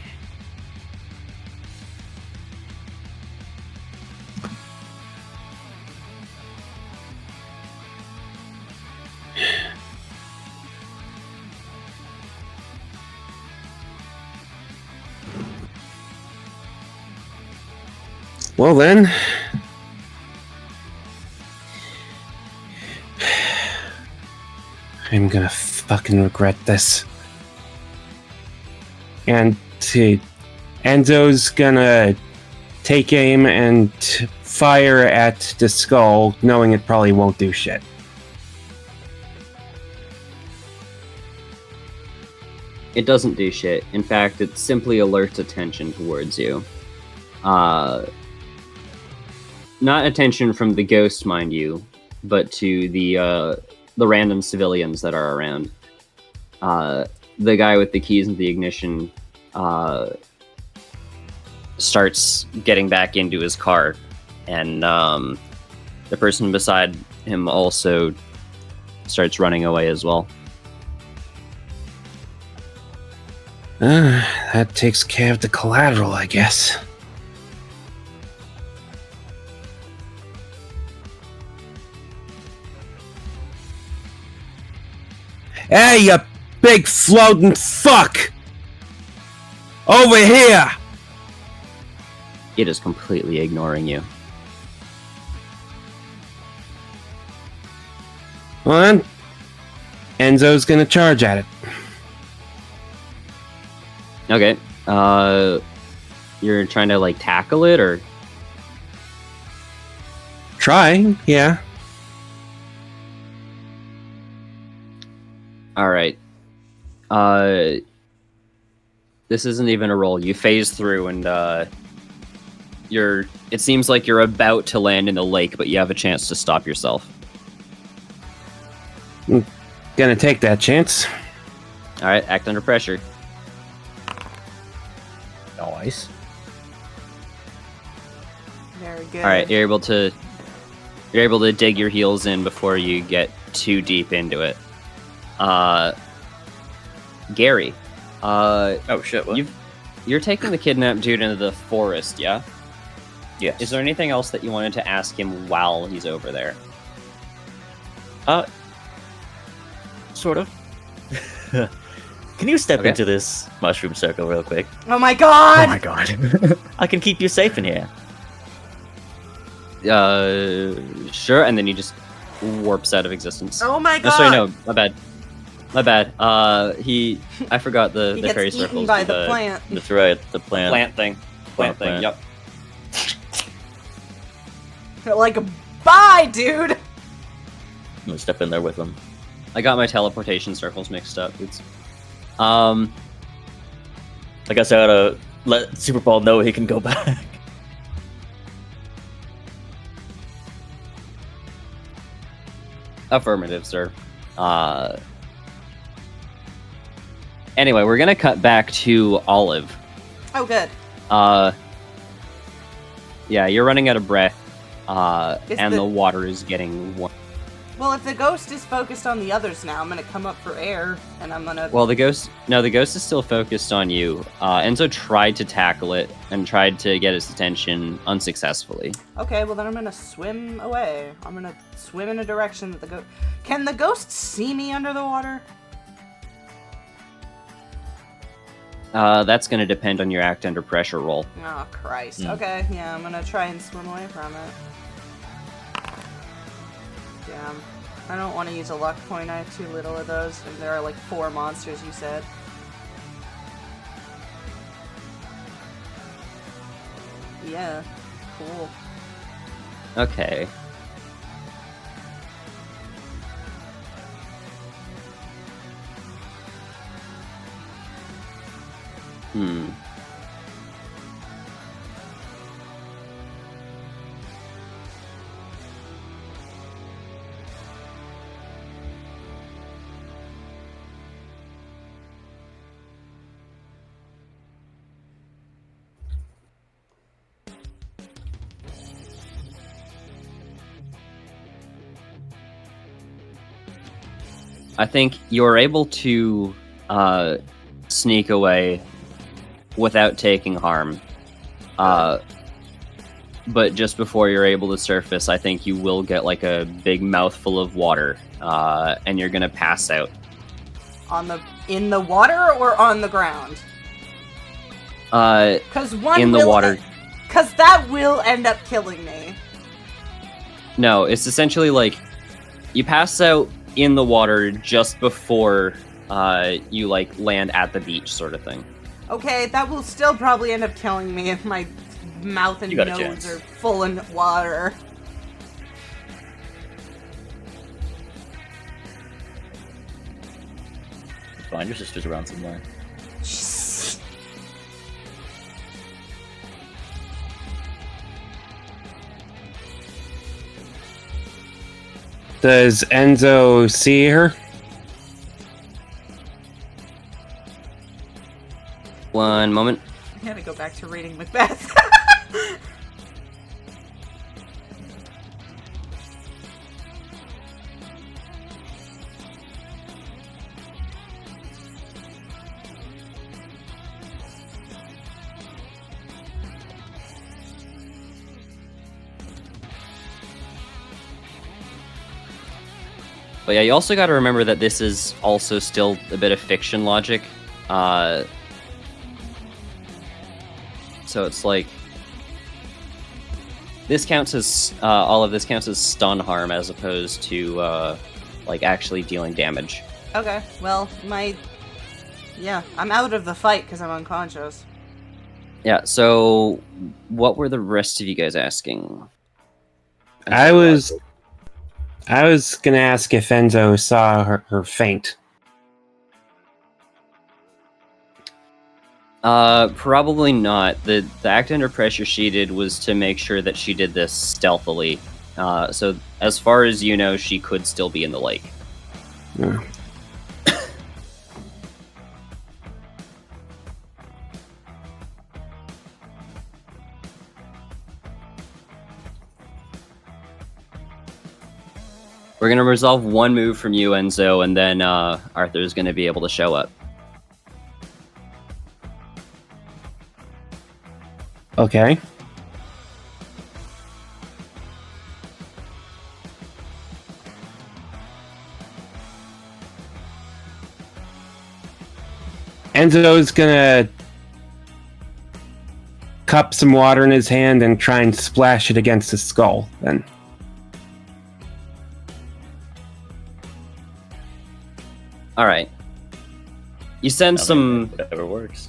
Well then, I'm gonna fucking regret this. And Enzo's gonna take aim and fire at the skull, knowing it probably won't do shit. It doesn't do shit. In fact, it simply alerts attention towards you. Not attention from the ghost, mind you, but to the random civilians that are around. The guy with the keys and the ignition starts getting back into his car, and the person beside him also starts running away as well. That takes care of the collateral, I guess. Hey, you big floating fuck! Over here! It is completely ignoring you. Well then, Enzo's gonna charge at it. Okay. You're trying to tackle it, or? Try, yeah. All right. This isn't even a roll. You phase through, and it seems like you're about to land in the lake, but you have a chance to stop yourself. Gonna take that chance. All right, act under pressure. Nice. Very good. All right, you're able to dig your heels in before you get too deep into it. Gary, Oh shit! What? you're taking the kidnapped dude into the forest, yeah? Yes. Is there anything else that you wanted to ask him while he's over there? Sort of. Can you step Okay. into this mushroom circle real quick? Oh my god! Oh my god. I can keep you safe in here. Sure, and then he just warps out of existence. Oh my god! No, sorry, no, my bad. My bad. I forgot the He fairy gets eaten circles. by do the plant. That's right. The plant. Plant thing. Plant thing. Plant. Yep. Like, bye, dude! I'm gonna step in there with him. I got my teleportation circles mixed up. It's I guess I gotta let Super Ball know he can go back. affirmative, sir. Anyway, we're gonna cut back to Olive. Oh, good. Yeah, you're running out of breath, Is and the- the water is getting warm. Well, if the ghost is focused on the others now, I'm gonna come up for air, and I'm gonna... Well, the ghost is still focused on you. Enzo tried to tackle it and tried to get its attention unsuccessfully. Okay, well then I'm gonna swim away. I'm gonna swim in a direction that the ghost... Can the ghost see me under the water? That's going to depend on your act under pressure roll. Oh, Christ. Hmm. Okay, yeah, I'm gonna try and swim away from it. Damn. I don't want to use a luck point. I have too little of those. And there are like 4 monsters, you said. Yeah. Cool. Okay. Hmm. I think you're able to sneak away without taking harm. But just before you're able to surface, I think you will get like a big mouthful of water, and you're gonna pass out. In the water or on the ground? Because one In the will water. Because that will end up killing me. No, it's essentially like you pass out in the water just before you like land at the beach, sort of thing. Okay, that will still probably end up killing me if my mouth and You got a nose chance. are full of water. Fine, your sister's around somewhere. Does Enzo see her? One moment. I gotta go back to reading Macbeth. But yeah, you also got to remember that this is also still a bit of fiction logic. So it's like this counts as all of this counts as stun harm as opposed to like actually dealing damage. Okay, well, yeah, I'm out of the fight because I'm unconscious. Yeah. So what were the rest of you guys asking? I was gonna ask if Enzo saw her faint. Probably not. The act under pressure she did was to make sure that she did this stealthily. So as far as you know, she could still be in the lake. Yeah. We're gonna resolve one move from you, Enzo, and then Arthur's gonna be able to show up. Okay. Enzo's gonna cup some water in his hand and try and splash it against his skull. Then. All right. You send some. Whatever works.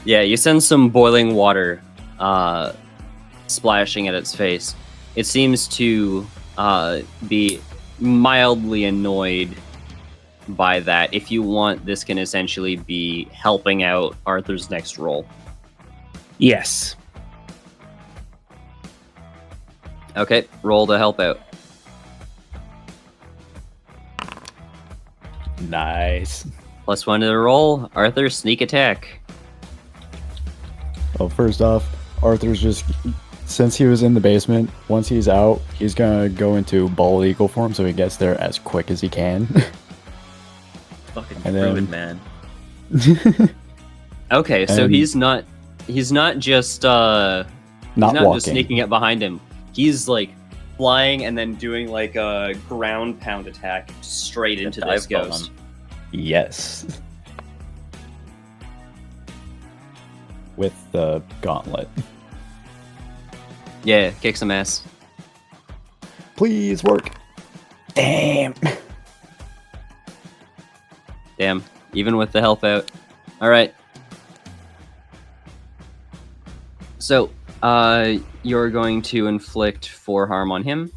Yeah, you send some boiling water, splashing at its face. It seems to be mildly annoyed by that. If you want, this can essentially be helping out Arthur's next roll. Yes. Okay, roll to help out. Nice. +1 to the roll. Arthur, sneak attack. Well, first off, Arthur's just, since he was in the basement, once he's out, he's gonna go into bald eagle form so he gets there as quick as he can. Fucking And rude, then- man. Okay, so And- he's not just Not just walking. sneaking up behind him. He's like flying and then doing like a ground pound attack straight into this dive bomb. ghost. Yes. With the gauntlet. Yeah, kick some ass. Please work. Damn. Damn, even with the help out. All right. So, you're going to inflict 4 harm on him.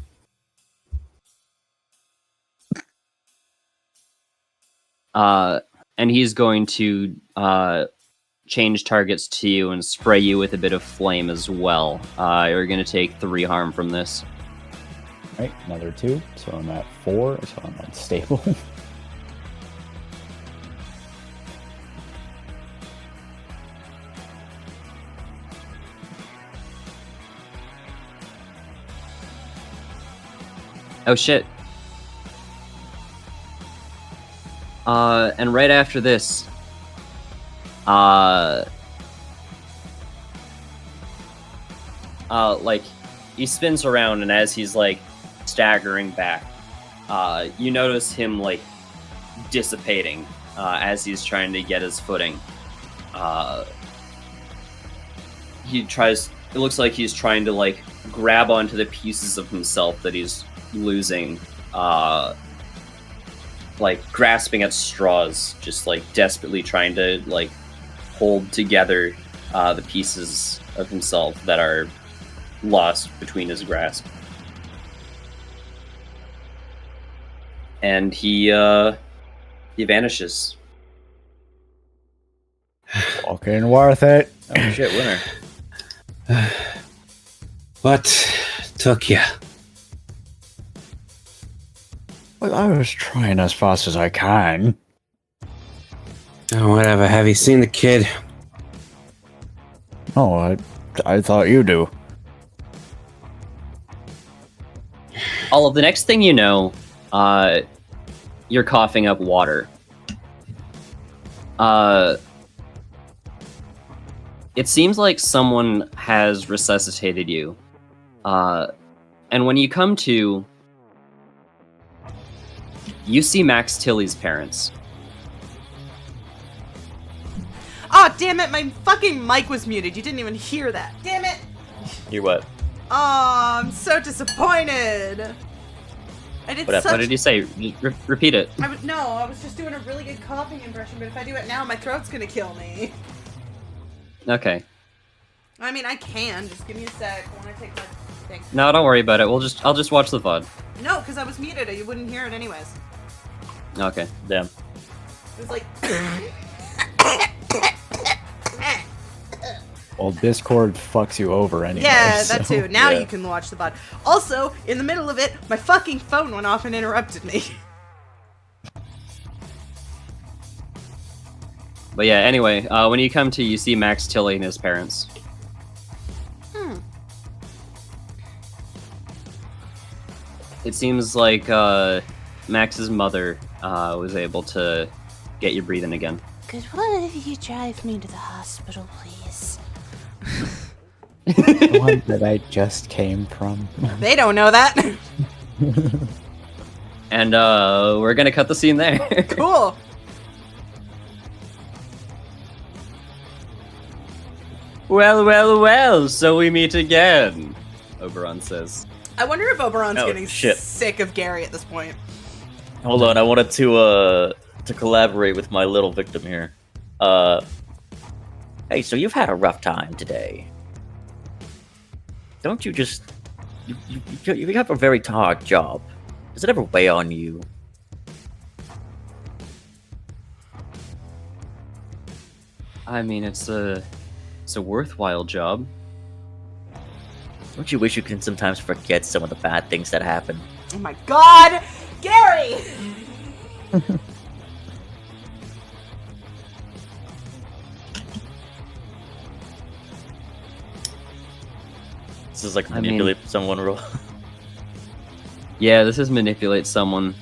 And he's going to change targets to you and spray you with a bit of flame as well. You're going to take 3 harm from this. Right, another 2. So I'm at 4, so I'm unstable. Oh shit. And right after this, like, he spins around, and as he's, like, staggering back, you notice him, like, dissipating, as he's trying to get his footing. It looks like he's trying to, like, grab onto the pieces of himself that he's losing, like, grasping at straws, just, like, desperately trying to, like, hold together the pieces of himself that are lost between his grasp. And he vanishes. Fucking worth it. Oh shit, winner. What took you? Well, I was trying as fast as I can. Oh, whatever. Have you seen the kid? Oh, I thought you do. All of the next thing you know, you're coughing up water. It seems like someone has resuscitated you. And when you come to, you see Max Tilly's parents. Oh, damn it, my fucking mic was muted. You didn't even hear that. Damn it. Hear what? Oh, I'm so disappointed. I did What such... What did you say? Repeat it. I was just doing a really good coughing impression, but if I do it now, my throat's gonna kill me. Okay. I mean, I can. Just give me a sec. I want to take my thing. No, don't worry about it. I'll just watch the VOD. No, because I was muted. You wouldn't hear it anyways. Okay. Damn. It was like... Well, Discord fucks you over anyway. Yeah, that so, too. Now yeah. you can watch the VOD. Also, in the middle of it, my fucking phone went off and interrupted me. But yeah, anyway, when you come to, you see Max Tilly and his parents. It seems like Max's mother was able to get you breathing again. Could one of you drive me to the hospital, please? The one that I just came from. They don't know that. And we're gonna cut the scene there. Cool. Well, so we meet again, Oberon says. I wonder if Oberon's Oh, getting shit. sick of Gary at this point. Hold on, I wanted to collaborate with my little victim here. Hey, so you've had a rough time today. Don't you just... You have a very hard job. Does it ever weigh on you? I mean, it's a worthwhile job. Don't you wish you can sometimes forget some of the bad things that happen? Oh my god! Gary! This is like I mean- manipulate someone role. Yeah, this is manipulate someone.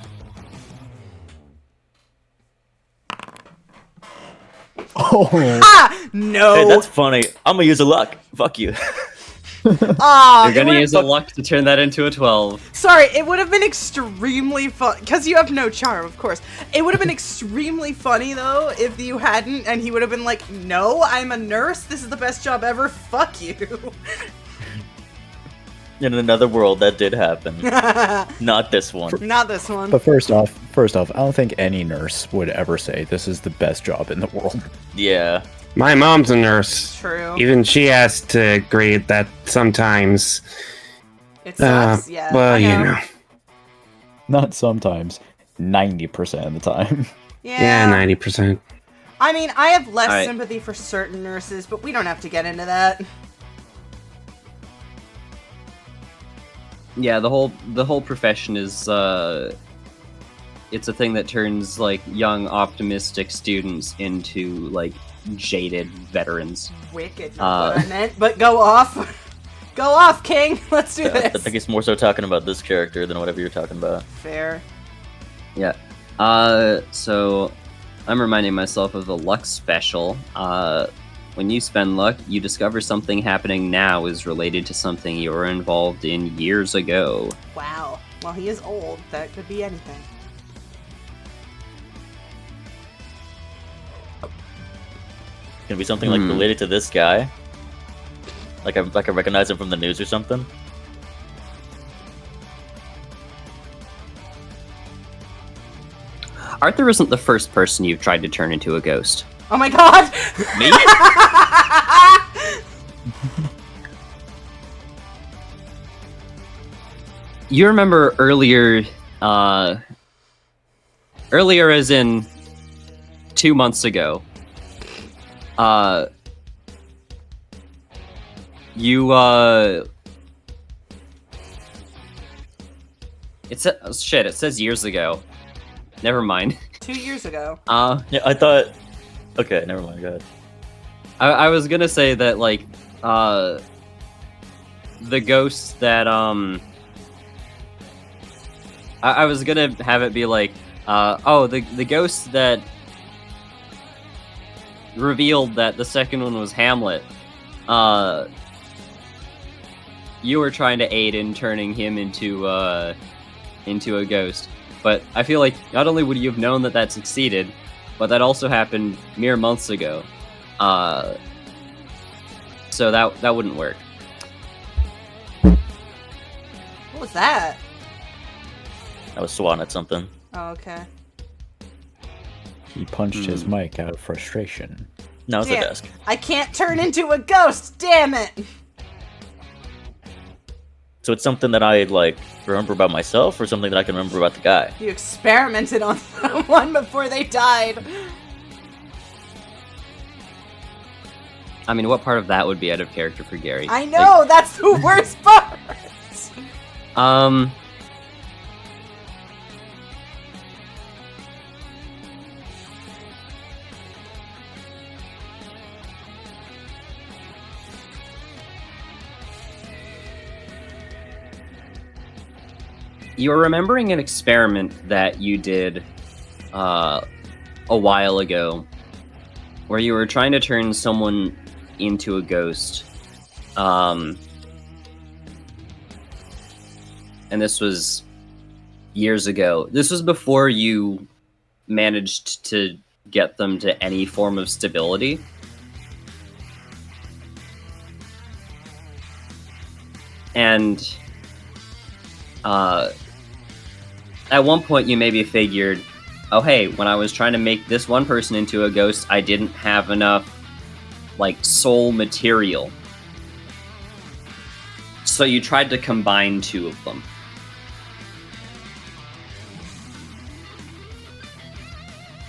Oh, Ah! No! Hey, that's funny. I'm gonna use a luck. Fuck you. Aw, You're it gonna would've- use a luck to turn that into a 12. Sorry, it would have been extremely fun because you have no charm, of course. It would have been extremely funny though if you hadn't, and he would have been like, "No, I'm a nurse. This is the best job ever. Fuck you." In another world, that did happen. Not this one. Not this one. but first off, I don't think any nurse would ever say this is the best job in the world. Yeah. My mom's a nurse. True. Even she has to agree that sometimes. It sucks. Yeah. I Well, you know. Not sometimes, 90% of the time. Yeah, 90%. I mean, I have less Alright. sympathy for certain nurses, but we don't have to get into that. Yeah, the whole profession is it's a thing that turns like young optimistic students into like jaded veterans. Wicked, not what I meant, but go off. Go off, King. Let's do Yeah, I this. think it's more so talking about this character than whatever you're talking about. Fair. Yeah. So I'm reminding myself of the luck special. When you spend luck, you discover something happening now is related to something you were involved in years ago. Wow. Well, he is old. That could be anything. Can it be something like related to this guy? Like I recognize him from the news or something? Arthur isn't the first person you've tried to turn into a ghost. Oh my god! Me? You remember earlier as in 2 months ago, it says years ago. Never mind. 2 years ago. Yeah, I thought... Okay, never mind, go ahead. I was gonna say that, like, the ghosts that, I was gonna have it be like, the ghosts that revealed that the second one was Hamlet, you were trying to aid in turning him into a ghost. But I feel like not only would you have known that that succeeded, but that also happened mere months ago. So that wouldn't work. What was that? I was swatting at something. Oh, okay. He punched his mic out of frustration. No, it's the Damn. desk. I can't turn into a ghost, damn it! So it's something that I, like, remember about myself or something that I can remember about the guy? You experimented on someone before they died. I mean, what part of that would be out of character for Gary? I know, that's the worst part! Like, you're remembering an experiment that you did a while ago where you were trying to turn someone into a ghost. And this was years ago. This was before you managed to get them to any form of stability. And at one point you maybe figured, oh hey, when I was trying to make this one person into a ghost, I didn't have enough, like, soul material. So you tried to combine two of them.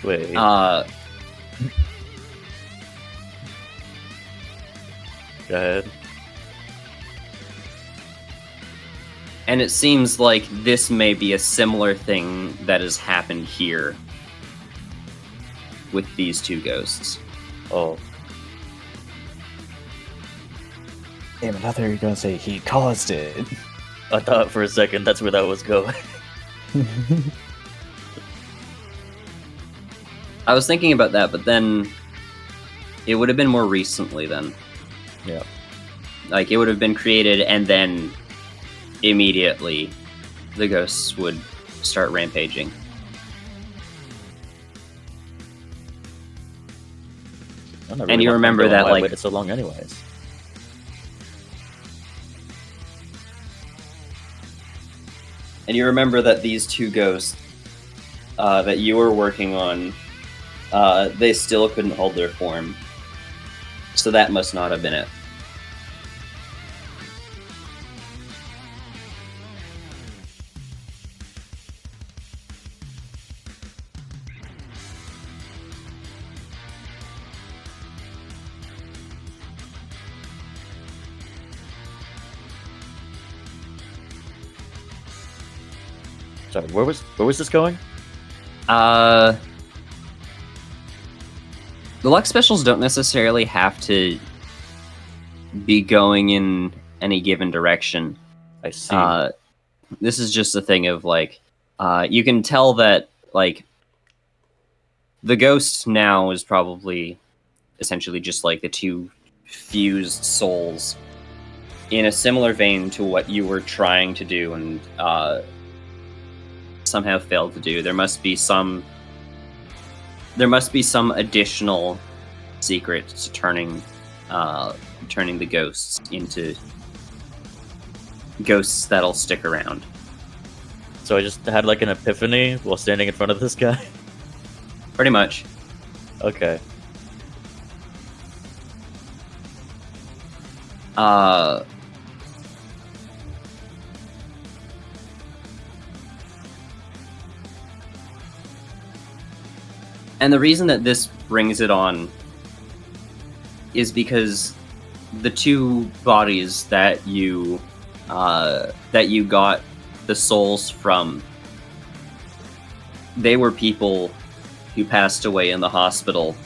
Wait. Uh, Go ahead. and it seems like this may be a similar thing that has happened here with these two ghosts. Oh. Damn it, I thought you were gonna say he caused it. I thought for a second that's where that was going. I was thinking about that, but then it would have been more recently then. Yeah. Like, it would have been created, and then immediately the ghosts would start rampaging. And you remember that, why I like- waited so long, anyways. And you remember that these two ghosts that you were working on, they still couldn't hold their form. So that must not have been it. Sorry, where was this going? The luck specials don't necessarily have to be going in any given direction. I see. This is just a thing of, like, you can tell that, like, the ghost now is probably essentially just like the two fused souls in a similar vein to what you were trying to do and somehow failed to do. There must be some additional secret to turning the ghosts into ghosts that'll stick around. So I just had like an epiphany while standing in front of this guy. Pretty much. Okay. And the reason that this brings it on is because the two bodies that you got the souls from, they were people who passed away in the hospital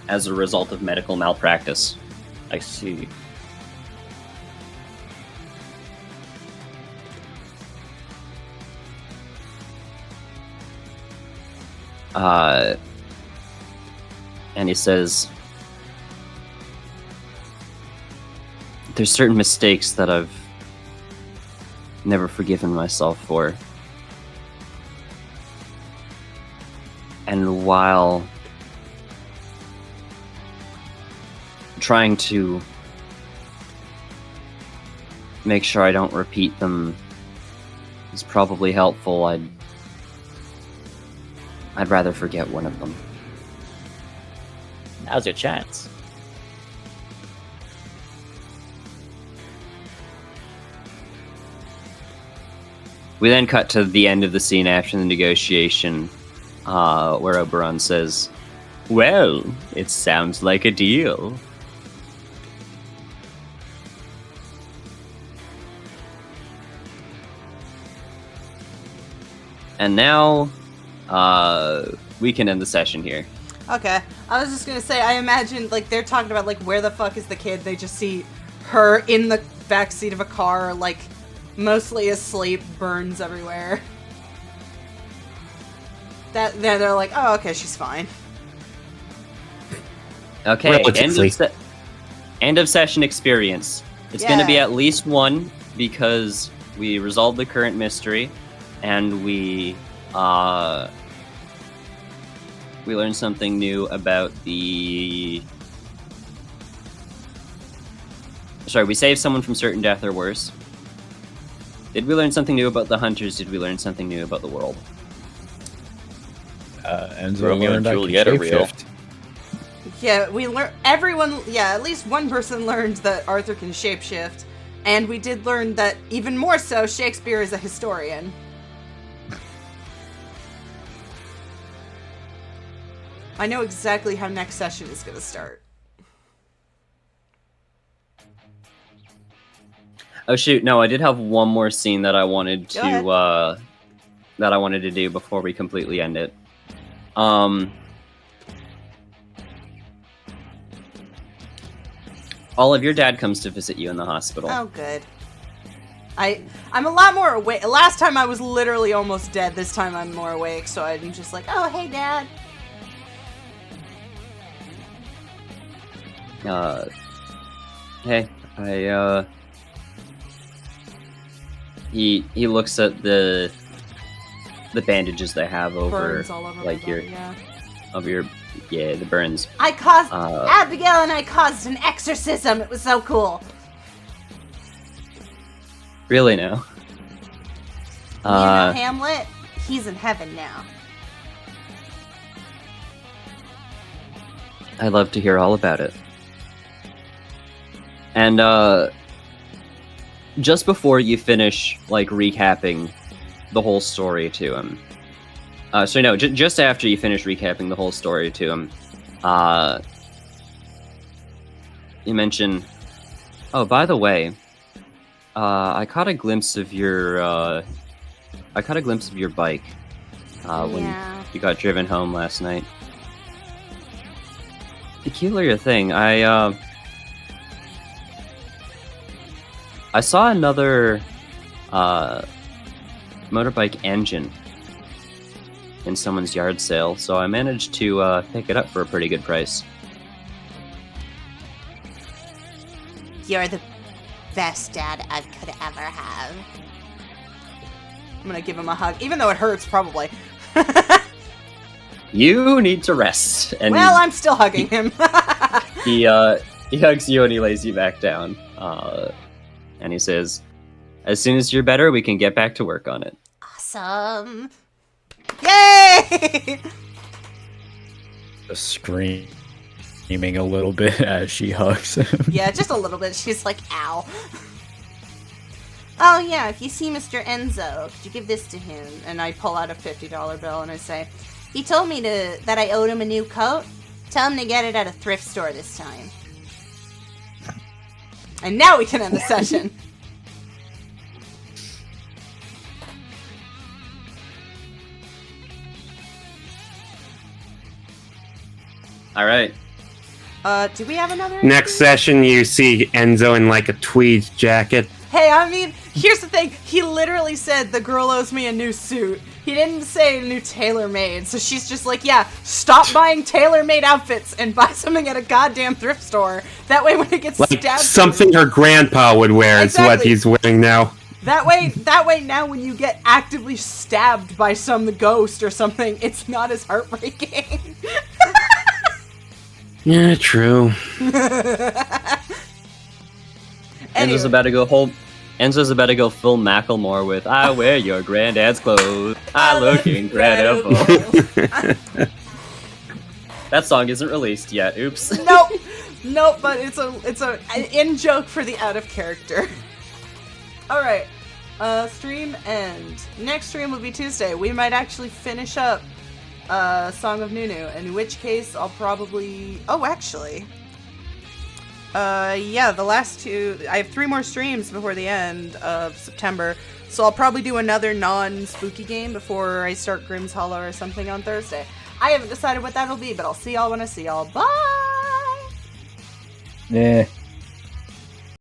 as a result of medical malpractice. I see. And he says, there's certain mistakes that I've never forgiven myself for. And while trying to make sure I don't repeat them is probably helpful, I'd rather forget one of them. Now's your chance. We then cut to the end of the scene after the negotiation, where Oberon says, "Well, it sounds like a deal." And now, we can end the session here. Okay. I was just gonna say, I imagine, like, they're talking about, like, where the fuck is the kid? They just see her in the backseat of a car, like, mostly asleep, burns everywhere. They're like, oh, okay, she's fine. Okay, Relatively. end of session experience. It's going to be at least one because we resolved the current mystery, and we learned something new about the. Sorry, we saved someone from certain death or worse. Did we learn something new about the hunters? Did we learn something new about the world? Enzo Romeo learned and I Juliet can are real. shapeshift. Yeah, we learned. Everyone, yeah, at least one person learned that Arthur can shapeshift, and we did learn that even more so, Shakespeare is a historian. I know exactly how next session is going to start. Oh shoot! No, I did have one more scene that I wanted Go ahead. to do before we completely end it. Olive, your dad comes to visit you in the hospital. Oh, good. I'm a lot more awake. Last time I was literally almost dead. This time I'm more awake, so I'm just like, oh, hey, Dad. Hey, he looks at the bandages they have over Burns all over like my your body, yeah. the burns. I caused Uh, Abigail and I caused an exorcism. It was so cool. Really now? You know Hamlet? He's in heaven now. I'd love to hear all about it. And just before you finish like recapping the whole story to him, just after you finish recapping the whole story to him, you mention, oh, by the way, I caught a glimpse of your bike when you got driven home last night. Peculiar thing, I saw another motorbike engine in someone's yard sale, so I managed to pick it up for a pretty good price. You're the best dad I could ever have. I'm gonna give him a hug, even though it hurts, probably. You need to rest. And Well, I'm still hugging him. he hugs you and he lays you back down. And he says, as soon as you're better, we can get back to work on it. Awesome. Yay! Just screaming a little bit as she hugs him. Yeah, just a little bit. She's like, ow. Oh yeah, if you see Mr. Enzo, Could you give this to him? And I pull out a $50 bill and I say, he told me that I owed him a new coat. Tell him to get it at a thrift store this time. and now we can end the session. All right. Do we have another? Next session, you see Enzo in like a tweed jacket. Hey, I mean, here's the thing. He literally said the girl owes me a new suit. He didn't say a new tailor-made, so she's just like, yeah, stop buying tailor-made outfits and buy something at a goddamn thrift store. That way when it gets Like stabbed... something her grandpa would wear is what Exactly. he's wearing now. That way now when you get actively stabbed by some ghost or something, it's not as heartbreaking. Yeah, true. Enzo's about to go Phil Macklemore with "I wear your granddad's clothes. I look incredible." That song isn't released yet. Oops. Nope, but it's a an in joke for the out of character. All right, stream end. Next stream will be Tuesday. We might actually finish up Song of Nunu, in which case I'll probably. Oh, actually. Yeah, the last two. I have 3 more streams before the end of September. So I'll probably do another non-spooky game before I start Grimm's Hollow or something on Thursday. I haven't decided what that'll be, but I'll see y'all when I see y'all. Bye! Yeah.